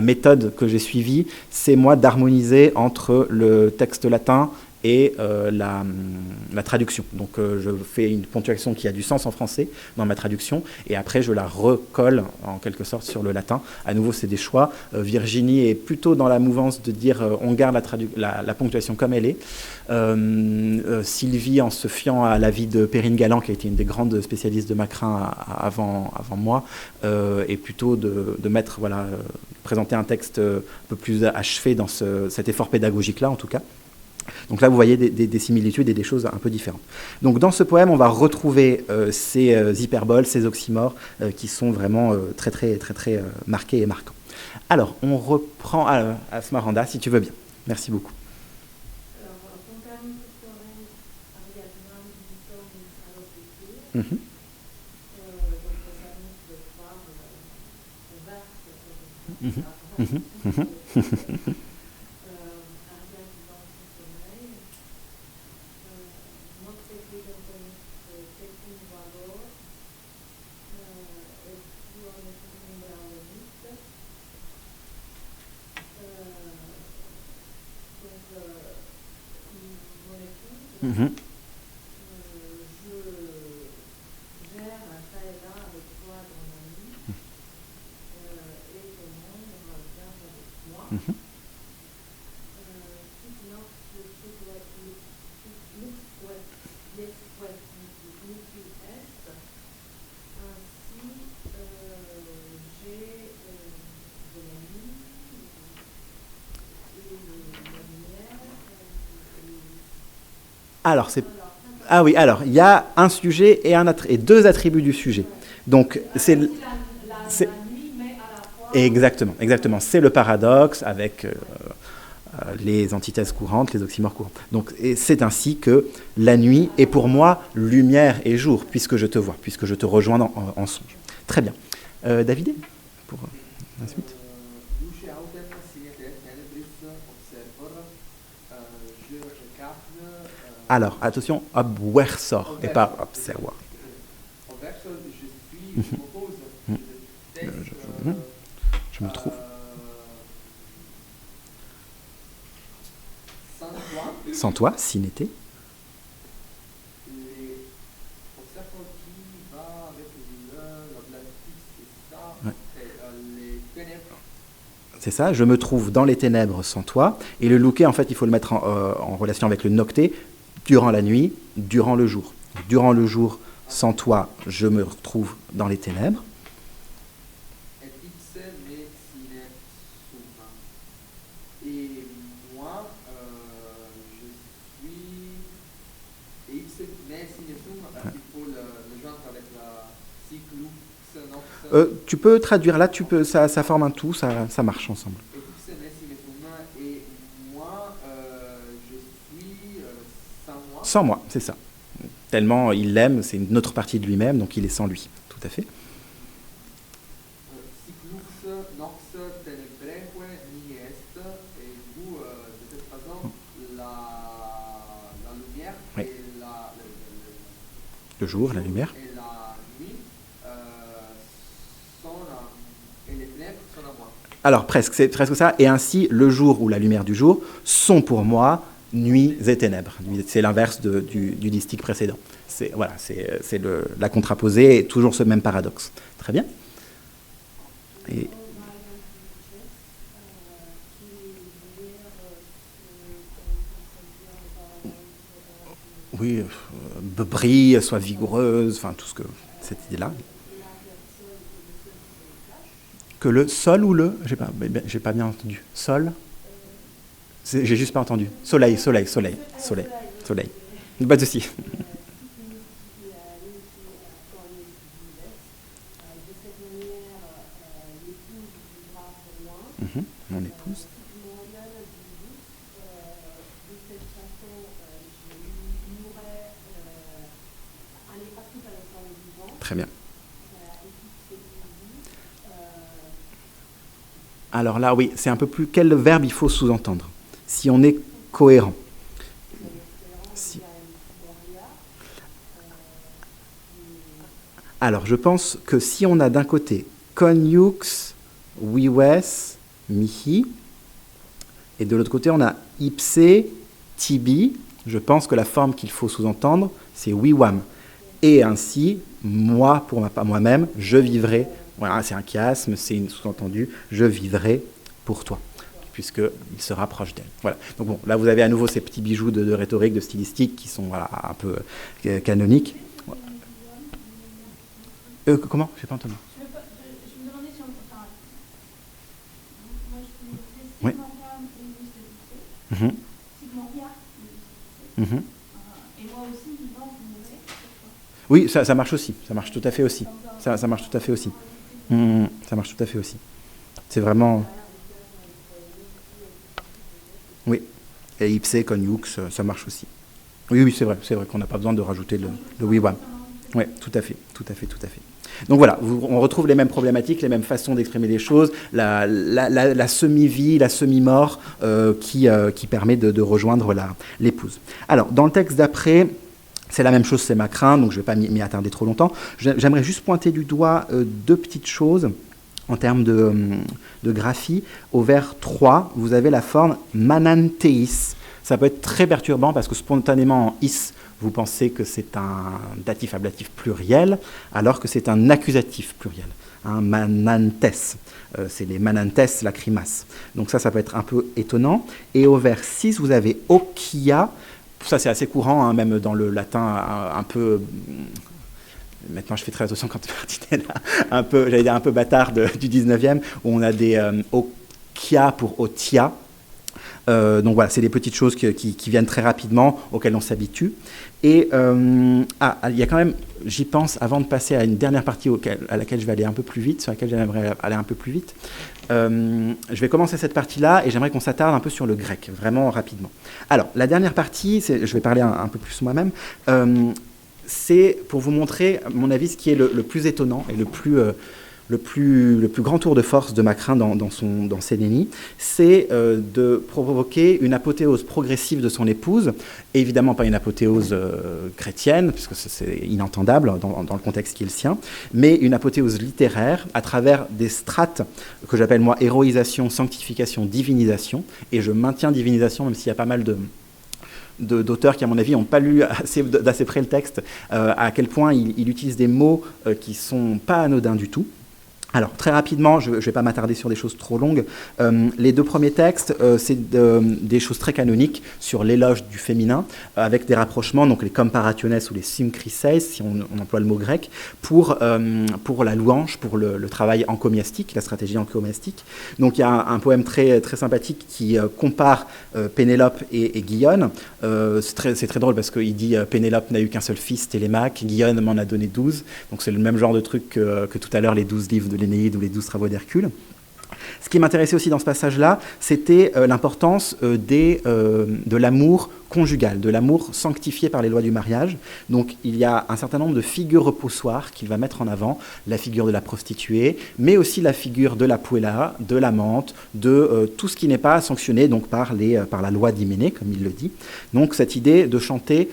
méthode que j'ai suivie, c'est moi d'harmoniser entre le texte latin et la traduction. Donc je fais une ponctuation qui a du sens en français dans ma traduction, et après je la recolle en quelque sorte sur le latin. À nouveau, c'est des choix. Virginie est plutôt dans la mouvance de dire on garde la ponctuation comme elle est. Sylvie, en se fiant à l'avis de Perrine Galland, qui a été une des grandes spécialistes de Macrin avant moi, et plutôt de mettre, présenter un texte un peu plus achevé dans cet effort pédagogique-là, en tout cas. Donc là, vous voyez des similitudes et des choses un peu différentes. Donc dans ce poème, on va retrouver ces hyperboles, ces oxymores qui sont vraiment très, très, très, très marqués et marquants. Alors, on reprend à Smaranda, si tu veux bien. Merci beaucoup. Mm-hmm. Mm-hmm. Mm-hmm. Mm-hmm. Mm-hmm. Mm-hmm. Alors, ah oui, alors, il y a un sujet et deux attributs du sujet. Donc, c'est exactement, exactement. C'est le paradoxe avec les antithèses courantes, les oxymores courants. Donc, et c'est ainsi que la nuit est pour moi lumière et jour, puisque je te vois, puisque je te rejoins en songe. Très bien. David, pour la suite. Alors, attention, obwersor et pas observoir. Je me trouve. Sans toi, si n'était. Ouais. C'est ça, je me trouve dans les ténèbres sans toi. Et le looké, en fait, il faut le mettre en relation avec le nocté, durant la nuit, durant le jour. Durant le jour, sans toi, je me retrouve dans les ténèbres. Et moi, je suis. Il faut le joindre avec la cyclux. Tu peux traduire là, ça forme un tout, ça marche ensemble. Et moi, je suis sans moi. Sans moi, c'est ça. Tellement il l'aime, c'est une autre partie de lui-même, donc il est sans lui. Tout à fait. Cyclux nox tenebraeque nihil est. Et du coup, de cette façon, la lumière oui. Et le jour, la lumière. Et la nuit et les ténèbres sont à moi. Alors presque, c'est presque ça. Et ainsi, le jour ou la lumière du jour sont pour moi nuits et ténèbres. C'est l'inverse du distique précédent. C'est la contraposée, toujours ce même paradoxe. Très bien. Et oui, brille, soit vigoureuse, enfin tout ce que cette idée-là. Que le sol ou le, j'ai pas bien entendu. Sol. J'ai juste pas entendu. Soleil. Pas de souci. Mon épouse. Très bien. Alors là, oui, c'est un peu plus quel verbe il faut sous-entendre. Si on est cohérent. Alors, je pense que si on a d'un côté coniux, vives, mihi, et de l'autre côté on a ipse, tibi, je pense que la forme qu'il faut sous-entendre, c'est wiwam. Et ainsi, moi, pour moi-même, je vivrai, voilà, c'est un chiasme, c'est une sous-entendu, je vivrai pour toi, puisqu'il se rapproche d'elle. Voilà. Donc bon, là vous avez à nouveau ces petits bijoux de rhétorique, de stylistique qui sont voilà, un peu canoniques. Comment ? Je n'ai pas entendu. Je me demandais si on peut faire. Moi, je peux oui. Sigmoria, Mhm. Et moi aussi, vivant, vous mourrez. Oui, ça marche aussi. Ça marche tout à fait aussi. Ça marche tout à fait aussi. Ça marche tout à fait aussi. C'est vraiment... Oui. Et ipse, coniux, ça marche aussi. Oui, c'est vrai qu'on n'a pas besoin de rajouter le oui-wam. Oui, tout à fait. Donc voilà, on retrouve les mêmes problématiques, les mêmes façons d'exprimer les choses, la semi-vie, la semi-mort qui permet de rejoindre l'épouse. Alors, dans le texte d'après, c'est la même chose, c'est Macrin, donc je ne vais pas m'y attarder trop longtemps. J'aimerais juste pointer du doigt deux petites choses en termes de graphie. Au vers 3, vous avez la forme mananteis. Ça peut être très perturbant parce que spontanément en is, vous pensez que c'est un datif ablatif pluriel, alors que c'est un accusatif pluriel. Manantes, c'est les manantes lacrimas. Donc ça peut être un peu étonnant. Et au vers 6, vous avez okia. Ça, c'est assez courant, même dans le latin, un peu... Maintenant, je fais très attention quand tu es là, j'allais dire un peu bâtard du 19e, où on a des okia pour otia. Donc voilà, c'est des petites choses qui viennent très rapidement, auxquelles on s'habitue. Et il y a quand même, j'y pense, avant de passer à une dernière partie à laquelle je vais aller un peu plus vite, sur laquelle j'aimerais aller un peu plus vite. Je vais commencer cette partie-là et j'aimerais qu'on s'attarde un peu sur le grec, vraiment rapidement. Alors, la dernière partie, je vais parler un peu plus moi-même, c'est pour vous montrer, à mon avis, ce qui est le plus étonnant et le plus grand tour de force de Macrin dans ses Nénies, c'est de provoquer une apothéose progressive de son épouse, et évidemment pas une apothéose chrétienne, puisque c'est inentendable dans le contexte qui est le sien, mais une apothéose littéraire à travers des strates que j'appelle moi héroïsation, sanctification, divinisation, et je maintiens divinisation même s'il y a pas mal d'auteurs qui, à mon avis, n'ont pas lu d'assez près le texte, à quel point il utilise des mots qui ne sont pas anodins du tout. Alors, très rapidement, je ne vais pas m'attarder sur des choses trop longues. Les deux premiers textes, c'est des choses très canoniques sur l'éloge du féminin, avec des rapprochements, donc les comparationes ou les symchrises, si on emploie le mot grec, pour la louange, pour le travail encomiastique, la stratégie encomiastique. Donc, il y a un poème très, très sympathique qui compare Pénélope et Guillaume. C'est très drôle parce qu'il dit Pénélope n'a eu qu'un seul fils, Télémaque, Guillaume m'en a donné 12. Donc, c'est le même genre de truc que tout à l'heure, les 12 livres de l'Énéide ou les 12 travaux d'Hercule. Ce qui m'intéressait aussi dans ce passage-là, c'était l'importance de l'amour conjugal, de l'amour sanctifié par les lois du mariage. Donc il y a un certain nombre de figures repoussoires qu'il va mettre en avant, la figure de la prostituée, mais aussi la figure de la puella, de l'amante, de tout ce qui n'est pas sanctionné donc, par la loi d'Hyménée, comme il le dit. Donc cette idée de chanter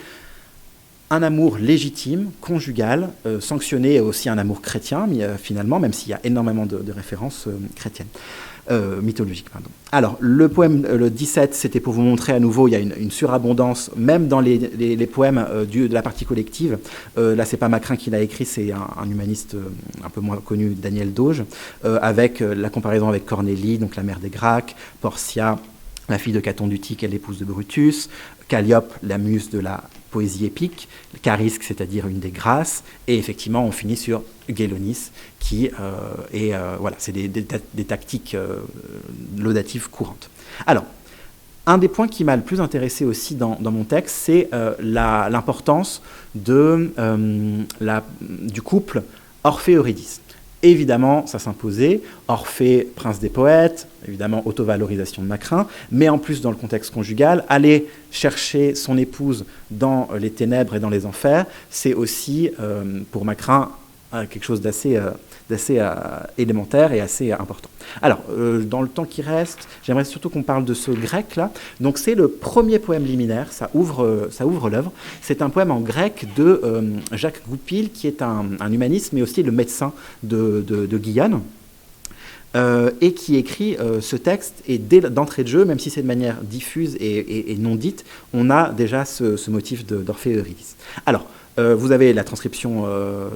un amour légitime, conjugal, sanctionné et aussi un amour chrétien, finalement, même s'il y a énormément de références chrétiennes, mythologiques. Pardon. Alors, le poème, le 17, c'était pour vous montrer à nouveau, il y a une surabondance, même dans les poèmes de la partie collective. Là, c'est pas Macrin qui l'a écrit, c'est un humaniste un peu moins connu, Daniel Dauge, avec la comparaison avec Cornélie, donc la mère des Gracques, Portia, la fille de Caton d'Utique et l'épouse de Brutus, Calliope, la muse de la poésie épique, Charisque, c'est-à-dire une des grâces, et effectivement, on finit sur Gélonis, qui voilà, c'est des tactiques laudatives courantes. Alors, un des points qui m'a le plus intéressé aussi dans mon texte, c'est l'importance du couple Orphée-Eurydice. Évidemment, ça s'imposait. Orphée, prince des poètes, évidemment, autovalorisation de Macrin, mais en plus, dans le contexte conjugal, aller chercher son épouse dans les ténèbres et dans les enfers, c'est aussi, pour Macrin, quelque chose d'assez élémentaire et assez important. Alors, dans le temps qui reste, j'aimerais surtout qu'on parle de ce grec-là. Donc, c'est le premier poème liminaire, ça ouvre l'œuvre. C'est un poème en grec de Jacques Goupil, qui est un humaniste, mais aussi le médecin de Guyane, et qui écrit ce texte. Et d'entrée de jeu, même si c'est de manière diffuse et non dite, on a déjà ce motif d'Orphée et Eurydice. Alors, vous avez la transcription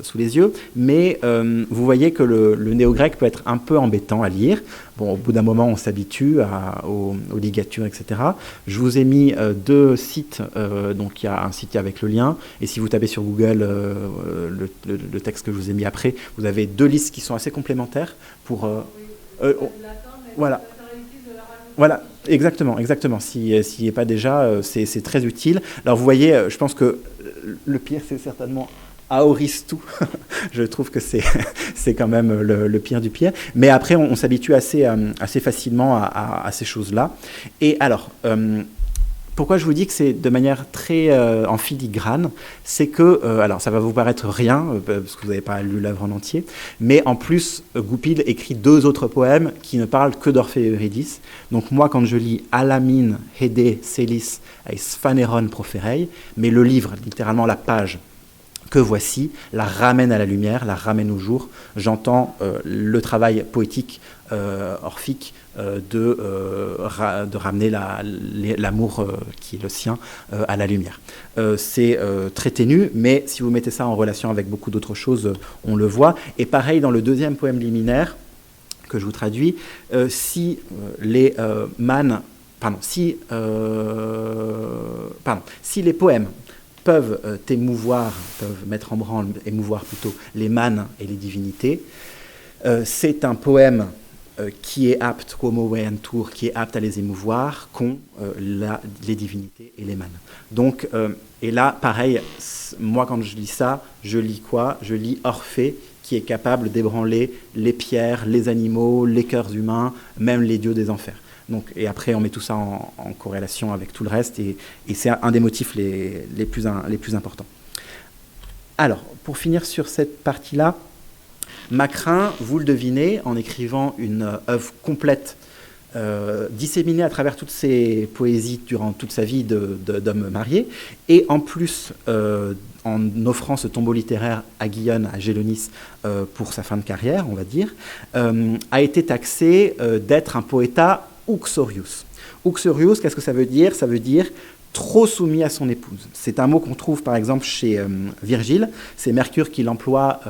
sous les yeux, mais vous voyez que le néo-grec peut être un peu embêtant à lire. Bon, au bout d'un moment, on s'habitue aux ligatures, etc. Je vous ai mis deux sites, donc il y a un site avec le lien, et si vous tapez sur Google le texte que je vous ai mis après, vous avez deux listes qui sont assez complémentaires pour... voilà. Voilà, exactement. S'il n'y est pas déjà, c'est très utile. Alors vous voyez, je pense que le pire, c'est certainement Aoristu. Je trouve que c'est quand même le pire du pire. Mais après, on s'habitue assez facilement à ces choses-là. Et alors, pourquoi je vous dis que c'est de manière très en filigrane, c'est que, alors ça va vous paraître rien, parce que vous n'avez pas lu l'œuvre en entier, mais en plus, Goupil écrit 2 autres poèmes qui ne parlent que d'Orphée et Eurydice. Donc moi, quand je lis Alamine, Hédé, Célis, et Sphanéron Prophéreille, mais le livre, littéralement la page que voici, la ramène à la lumière, la ramène au jour. J'entends le travail poétique, orphique, de ramener l'amour qui est le sien à la lumière. C'est très ténu, mais si vous mettez ça en relation avec beaucoup d'autres choses, on le voit. Et pareil, dans le 2e poème liminaire, que je vous traduis, si les poèmes peuvent mettre en branle, émouvoir plutôt les mânes et les divinités. C'est un poème qui est apte, qui est apte à les émouvoir, qu'ont les divinités et les mânes. Donc, et là, pareil, moi quand je lis ça, je lis quoi ? Je lis Orphée, qui est capable d'ébranler les pierres, les animaux, les cœurs humains, même les dieux des enfers. Donc, et après, on met tout ça en corrélation avec tout le reste, et c'est un des motifs les plus importants. Alors, pour finir sur cette partie-là, Macrin, vous le devinez, en écrivant une œuvre complète, disséminée à travers toutes ses poésies durant toute sa vie d'homme marié, et en plus, en offrant ce tombeau littéraire à Guyonne, à Gélonis, pour sa fin de carrière, on va dire, a été taxé d'être un poeta uxorius. Uxorius, qu'est-ce que ça veut dire ? Ça veut dire trop soumis à son épouse. C'est un mot qu'on trouve par exemple chez Virgile. C'est Mercure qui l'emploie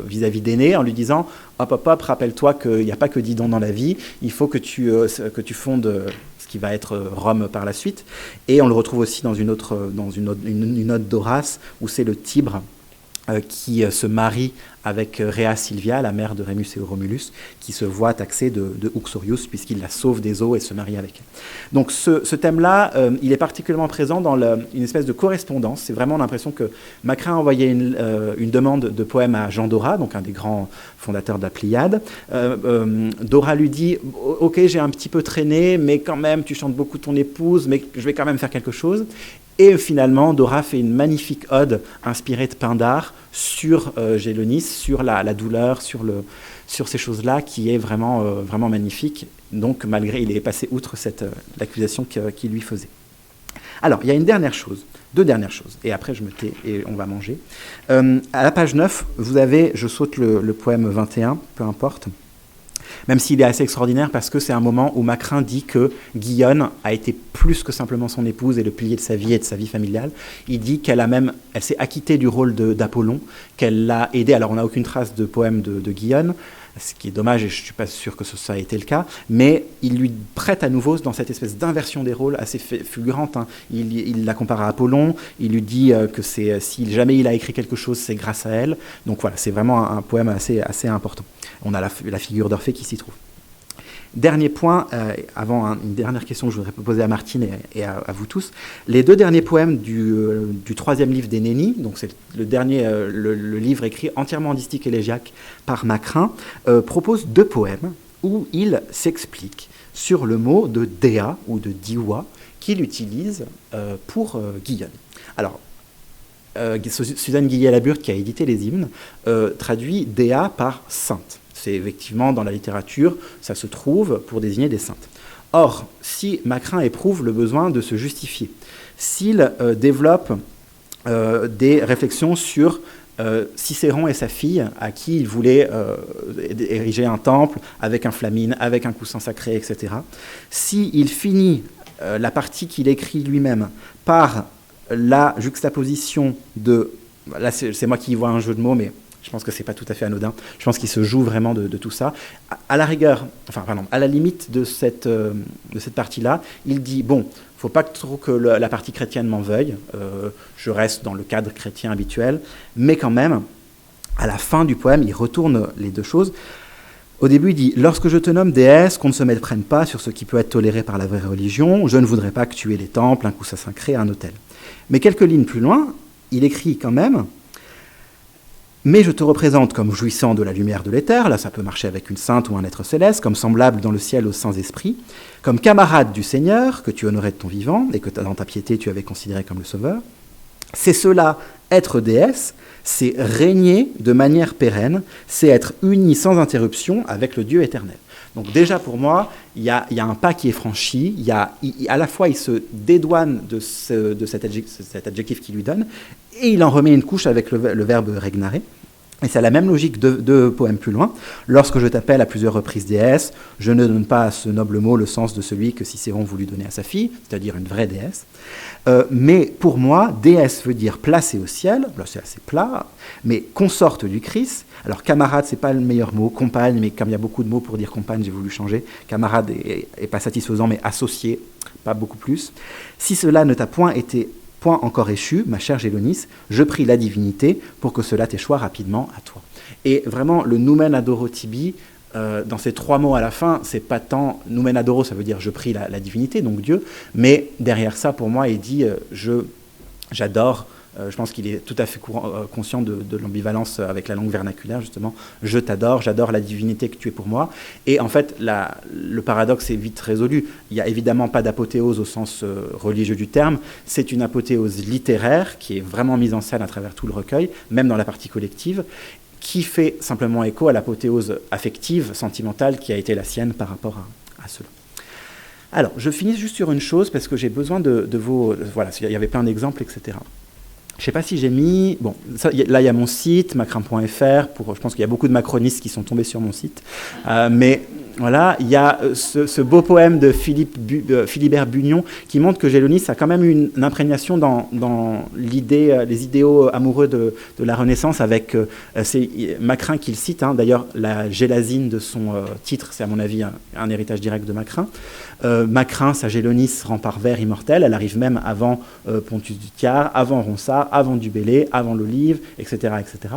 vis-à-vis d'Énée en lui disant « Hop, rappelle-toi qu'il n'y a pas que Didon dans la vie, il faut que tu fondes ce qui va être Rome par la suite. » Et on le retrouve aussi dans une note d'Horace où c'est le Tibre qui se marie avec Rhea Silvia, la mère de Rémus et Romulus, qui se voit taxée de uxorius, puisqu'il la sauve des eaux et se marie avec elle. Donc ce thème-là, il est particulièrement présent dans une espèce de correspondance. C'est vraiment l'impression que Macrin a envoyé une demande de poème à Jean Dora, donc un des grands fondateurs de la Pléiade. Dora lui dit « Ok, j'ai un petit peu traîné, mais quand même, tu chantes beaucoup ton épouse, mais je vais quand même faire quelque chose. » Et finalement, Dora fait une magnifique ode inspirée de Pindare sur Gélonis, sur la douleur, sur ces choses-là, qui est vraiment, vraiment magnifique. Donc, malgré, il est passé outre l'accusation qu'il lui faisait. Alors, il y a deux dernières choses, et après je me tais et on va manger. À la page 9, vous avez, je saute le poème 21, peu importe, même s'il est assez extraordinaire parce que c'est un moment où Macrin dit que Guyonne a été plus que simplement son épouse et le pilier de sa vie et de sa vie familiale. Il dit qu'elle s'est acquittée du rôle d'Apollon, qu'elle l'a aidé. Alors on n'a aucune trace de poème de Guyonne, ce qui est dommage et je ne suis pas sûr que ça a été le cas, mais il lui prête à nouveau dans cette espèce d'inversion des rôles assez fulgurante. Hein. Il la compare à Apollon, il lui dit que si jamais il a écrit quelque chose, c'est grâce à elle. Donc voilà, c'est vraiment un poème assez important. On a la figure d'Orphée qui s'y trouve. Dernier point, avant une dernière question que je voudrais poser à Martine et à vous tous. Les deux derniers poèmes du 3e livre des Nénies, donc c'est le dernier, le livre écrit entièrement en distique élégiaque par Macrin, proposent 2 poèmes où il s'explique sur le mot de Déa ou de Diwa qu'il utilise pour Guyonne. Alors, Suzanne Guillet-Laburde, qui a édité les hymnes, traduit Déa par sainte. C'est effectivement dans la littérature, ça se trouve pour désigner des saintes. Or, si Macrin éprouve le besoin de se justifier, s'il développe des réflexions sur Cicéron et sa fille, à qui il voulait ériger un temple avec un flamine, avec un coussin sacré, etc., s'il finit la partie qu'il écrit lui-même par la juxtaposition de... Là, c'est moi qui y vois un jeu de mots, mais... Je pense que ce n'est pas tout à fait anodin. Je pense qu'il se joue vraiment de tout ça. À la limite de cette partie-là, il dit, bon, il ne faut pas trop que la partie chrétienne m'en veuille, je reste dans le cadre chrétien habituel, mais quand même, à la fin du poème, il retourne les deux choses. Au début, il dit « Lorsque je te nomme déesse, qu'on ne se méprenne pas sur ce qui peut être toléré par la vraie religion, je ne voudrais pas que tu aies des temples, un coussa sacré, un autel. » Mais quelques lignes plus loin, il écrit quand même « Mais je te représente comme jouissant de la lumière de l'éther, là ça peut marcher avec une sainte ou un être céleste, comme semblable dans le ciel aux saints esprits, comme camarade du Seigneur, que tu honorais de ton vivant, et que dans ta piété tu avais considéré comme le Sauveur. C'est cela, être déesse, c'est régner de manière pérenne, c'est être uni sans interruption avec le Dieu éternel. » Donc déjà pour moi, il y a un pas qui est franchi, à la fois il se dédouane de cet adjectif qu'il lui donne, et il en remet une couche avec le verbe regnare. Et c'est la même logique de poèmes plus loin. Lorsque je t'appelle à plusieurs reprises déesse, je ne donne pas à ce noble mot le sens de celui que Cicéron voulut donner à sa fille, c'est-à-dire une vraie déesse. Mais pour moi, déesse veut dire placée au ciel, là c'est assez plat, mais consorte du Christ. Alors camarade, c'est pas le meilleur mot, compagne, mais comme il y a beaucoup de mots pour dire compagne, j'ai voulu changer. Camarade est pas satisfaisant, mais associé, pas beaucoup plus. Si cela ne t'a point encore échu, ma chère Gélonis, je prie la divinité pour que cela t'échoie rapidement à toi. Et vraiment, le Numen adoro tibi, dans ces trois mots à la fin, c'est pas tant Numen adoro, ça veut dire je prie la divinité, donc Dieu, mais derrière ça, pour moi, il dit j'adore. Je pense qu'il est tout à fait conscient de l'ambivalence avec la langue vernaculaire, justement. Je t'adore, j'adore la divinité que tu es pour moi. Et en fait, le paradoxe est vite résolu. Il n'y a évidemment pas d'apothéose au sens religieux du terme. C'est une apothéose littéraire qui est vraiment mise en scène à travers tout le recueil, même dans la partie collective, qui fait simplement écho à l'apothéose affective, sentimentale, qui a été la sienne par rapport à cela. Alors, je finis juste sur une chose, parce que j'ai besoin de vos... Voilà, il y avait plein d'exemples, etc. Je ne sais pas si j'ai mis... Bon, là, il y a mon site, macrin.fr. Je pense qu'il y a beaucoup de macronistes qui sont tombés sur mon site. Mais voilà, il y a ce beau poème de Philibert Bugnon qui montre que Gélonis a quand même une imprégnation dans l'idée, les idéaux amoureux de la Renaissance avec Macrin qu'il cite. D'ailleurs, la gélazine de son titre, c'est à mon avis un héritage direct de Macrin. Macrin, sa Gélonis rend par vers immortel. Elle arrive même avant Pontus du Tiare, avant Ronsard, avant Du Bellay, avant l'Olive, etc., etc.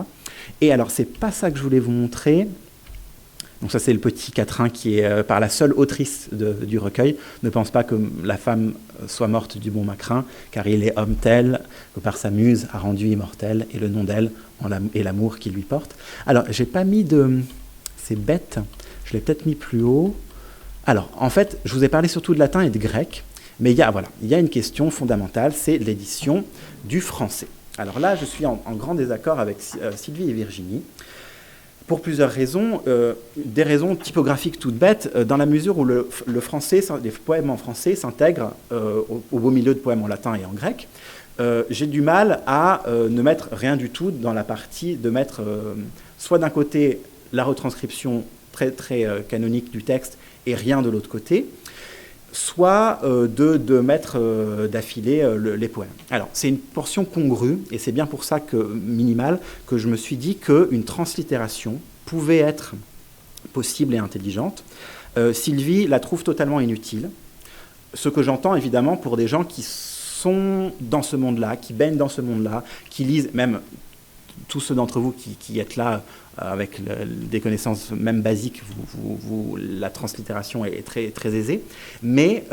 Et alors, c'est pas ça que je voulais vous montrer. Donc ça, c'est le petit quatrain qui est par la seule autrice du recueil. Ne pense pas que la femme soit morte du bon Macrin, car il est homme tel que par sa muse a rendu immortel, et le nom d'elle et l'amour qu'il lui porte. Alors, j'ai pas mis de... C'est bête, je l'ai peut-être mis plus haut. Alors, en fait, je vous ai parlé surtout de latin et de grec, mais il y a une question fondamentale, c'est l'édition du français. Alors là, je suis en grand désaccord avec Sylvie et Virginie, pour plusieurs raisons, des raisons typographiques toutes bêtes, dans la mesure où le français, les poèmes en français s'intègrent au beau milieu de poèmes en latin et en grec. J'ai du mal à ne mettre rien du tout dans la partie de mettre soit d'un côté la retranscription très, très canonique du texte et rien de l'autre côté, soit de mettre d'affilée les poèmes. Alors, c'est une portion congrue, et c'est bien pour ça minimale, que je me suis dit qu'une translittération pouvait être possible et intelligente. Sylvie la trouve totalement inutile, ce que j'entends évidemment pour des gens qui sont dans ce monde-là, qui baignent dans ce monde-là, qui lisent, même tous ceux d'entre vous qui êtes là avec des connaissances même basiques, la translittération est très, très aisée. Mais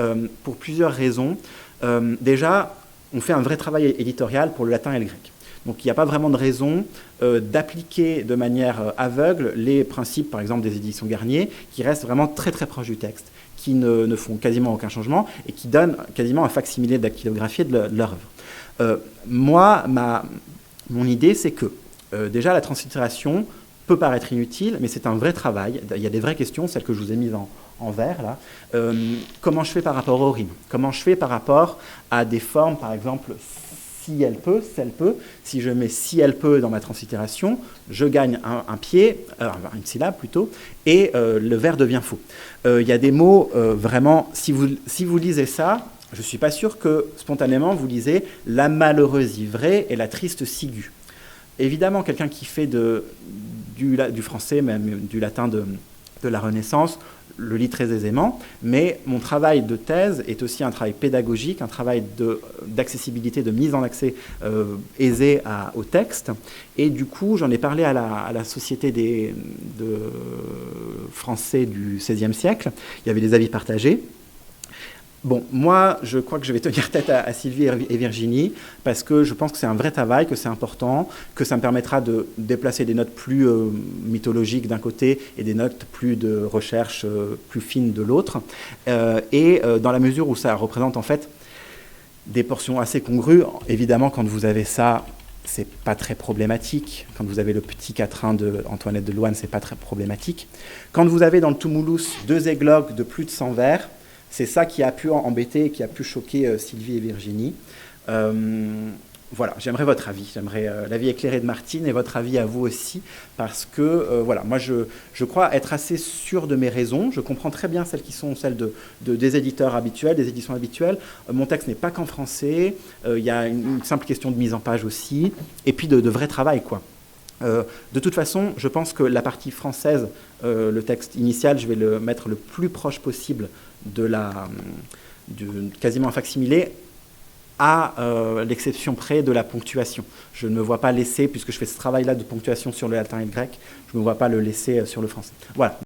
pour plusieurs raisons, déjà, on fait un vrai travail éditorial pour le latin et le grec. Donc il n'y a pas vraiment de raison d'appliquer de manière aveugle les principes, par exemple, des éditions Garnier, qui restent vraiment très très proches du texte, qui ne font quasiment aucun changement et qui donnent quasiment un facsimilé dactylographié de leur œuvre. Moi, mon idée, c'est que déjà la translittération peut paraître inutile, mais c'est un vrai travail. Il y a des vraies questions, celles que je vous ai mises en vert, là. Comment je fais par rapport aux rimes? Comment je fais par rapport à des formes, par exemple, si elle peut, s'elle peut. Si je mets si elle peut dans ma translittération, je gagne un pied, une syllabe plutôt, et le vers devient faux. Il y a des mots, vraiment, si vous lisez ça, je ne suis pas sûr que spontanément vous lisez la malheureuse ivrée et la triste ciguë. Évidemment, quelqu'un qui fait du français, même du latin de la Renaissance, le lit très aisément, mais mon travail de thèse est aussi un travail pédagogique, un travail d'accessibilité, de mise en accès aisé au texte. Et du coup, j'en ai parlé à la Société de Français du XVIe siècle. Il y avait des avis partagés. Bon, moi, je crois que je vais tenir tête à Sylvie et Virginie, parce que je pense que c'est un vrai travail, que c'est important, que ça me permettra de déplacer des notes plus mythologiques d'un côté et des notes plus de recherche plus fines de l'autre. Et dans la mesure où ça représente en fait des portions assez congrues, évidemment, quand vous avez ça, c'est pas très problématique. Quand vous avez le petit quatrain d'Antoinette de Loanne, c'est pas très problématique. Quand vous avez dans le Tumulus 2 églogues de plus de 100 vers, c'est ça qui a pu embêter, qui a pu choquer Sylvie et Virginie. Voilà, j'aimerais votre avis. J'aimerais l'avis éclairé de Martine et votre avis à vous aussi, parce que, voilà, moi, je crois être assez sûr de mes raisons. Je comprends très bien celles qui sont celles des éditeurs habituels, des éditions habituelles. Mon texte n'est pas qu'en français. Il y a une simple question de mise en page aussi, et puis de vrai travail, quoi. De toute façon, je pense que la partie française, le texte initial, je vais le mettre le plus proche possible quasiment un facsimilé, à l'exception près de la ponctuation. Je ne me vois pas laisser, puisque je fais ce travail-là de ponctuation sur le latin et le grec, je ne me vois pas le laisser sur le français. Voilà.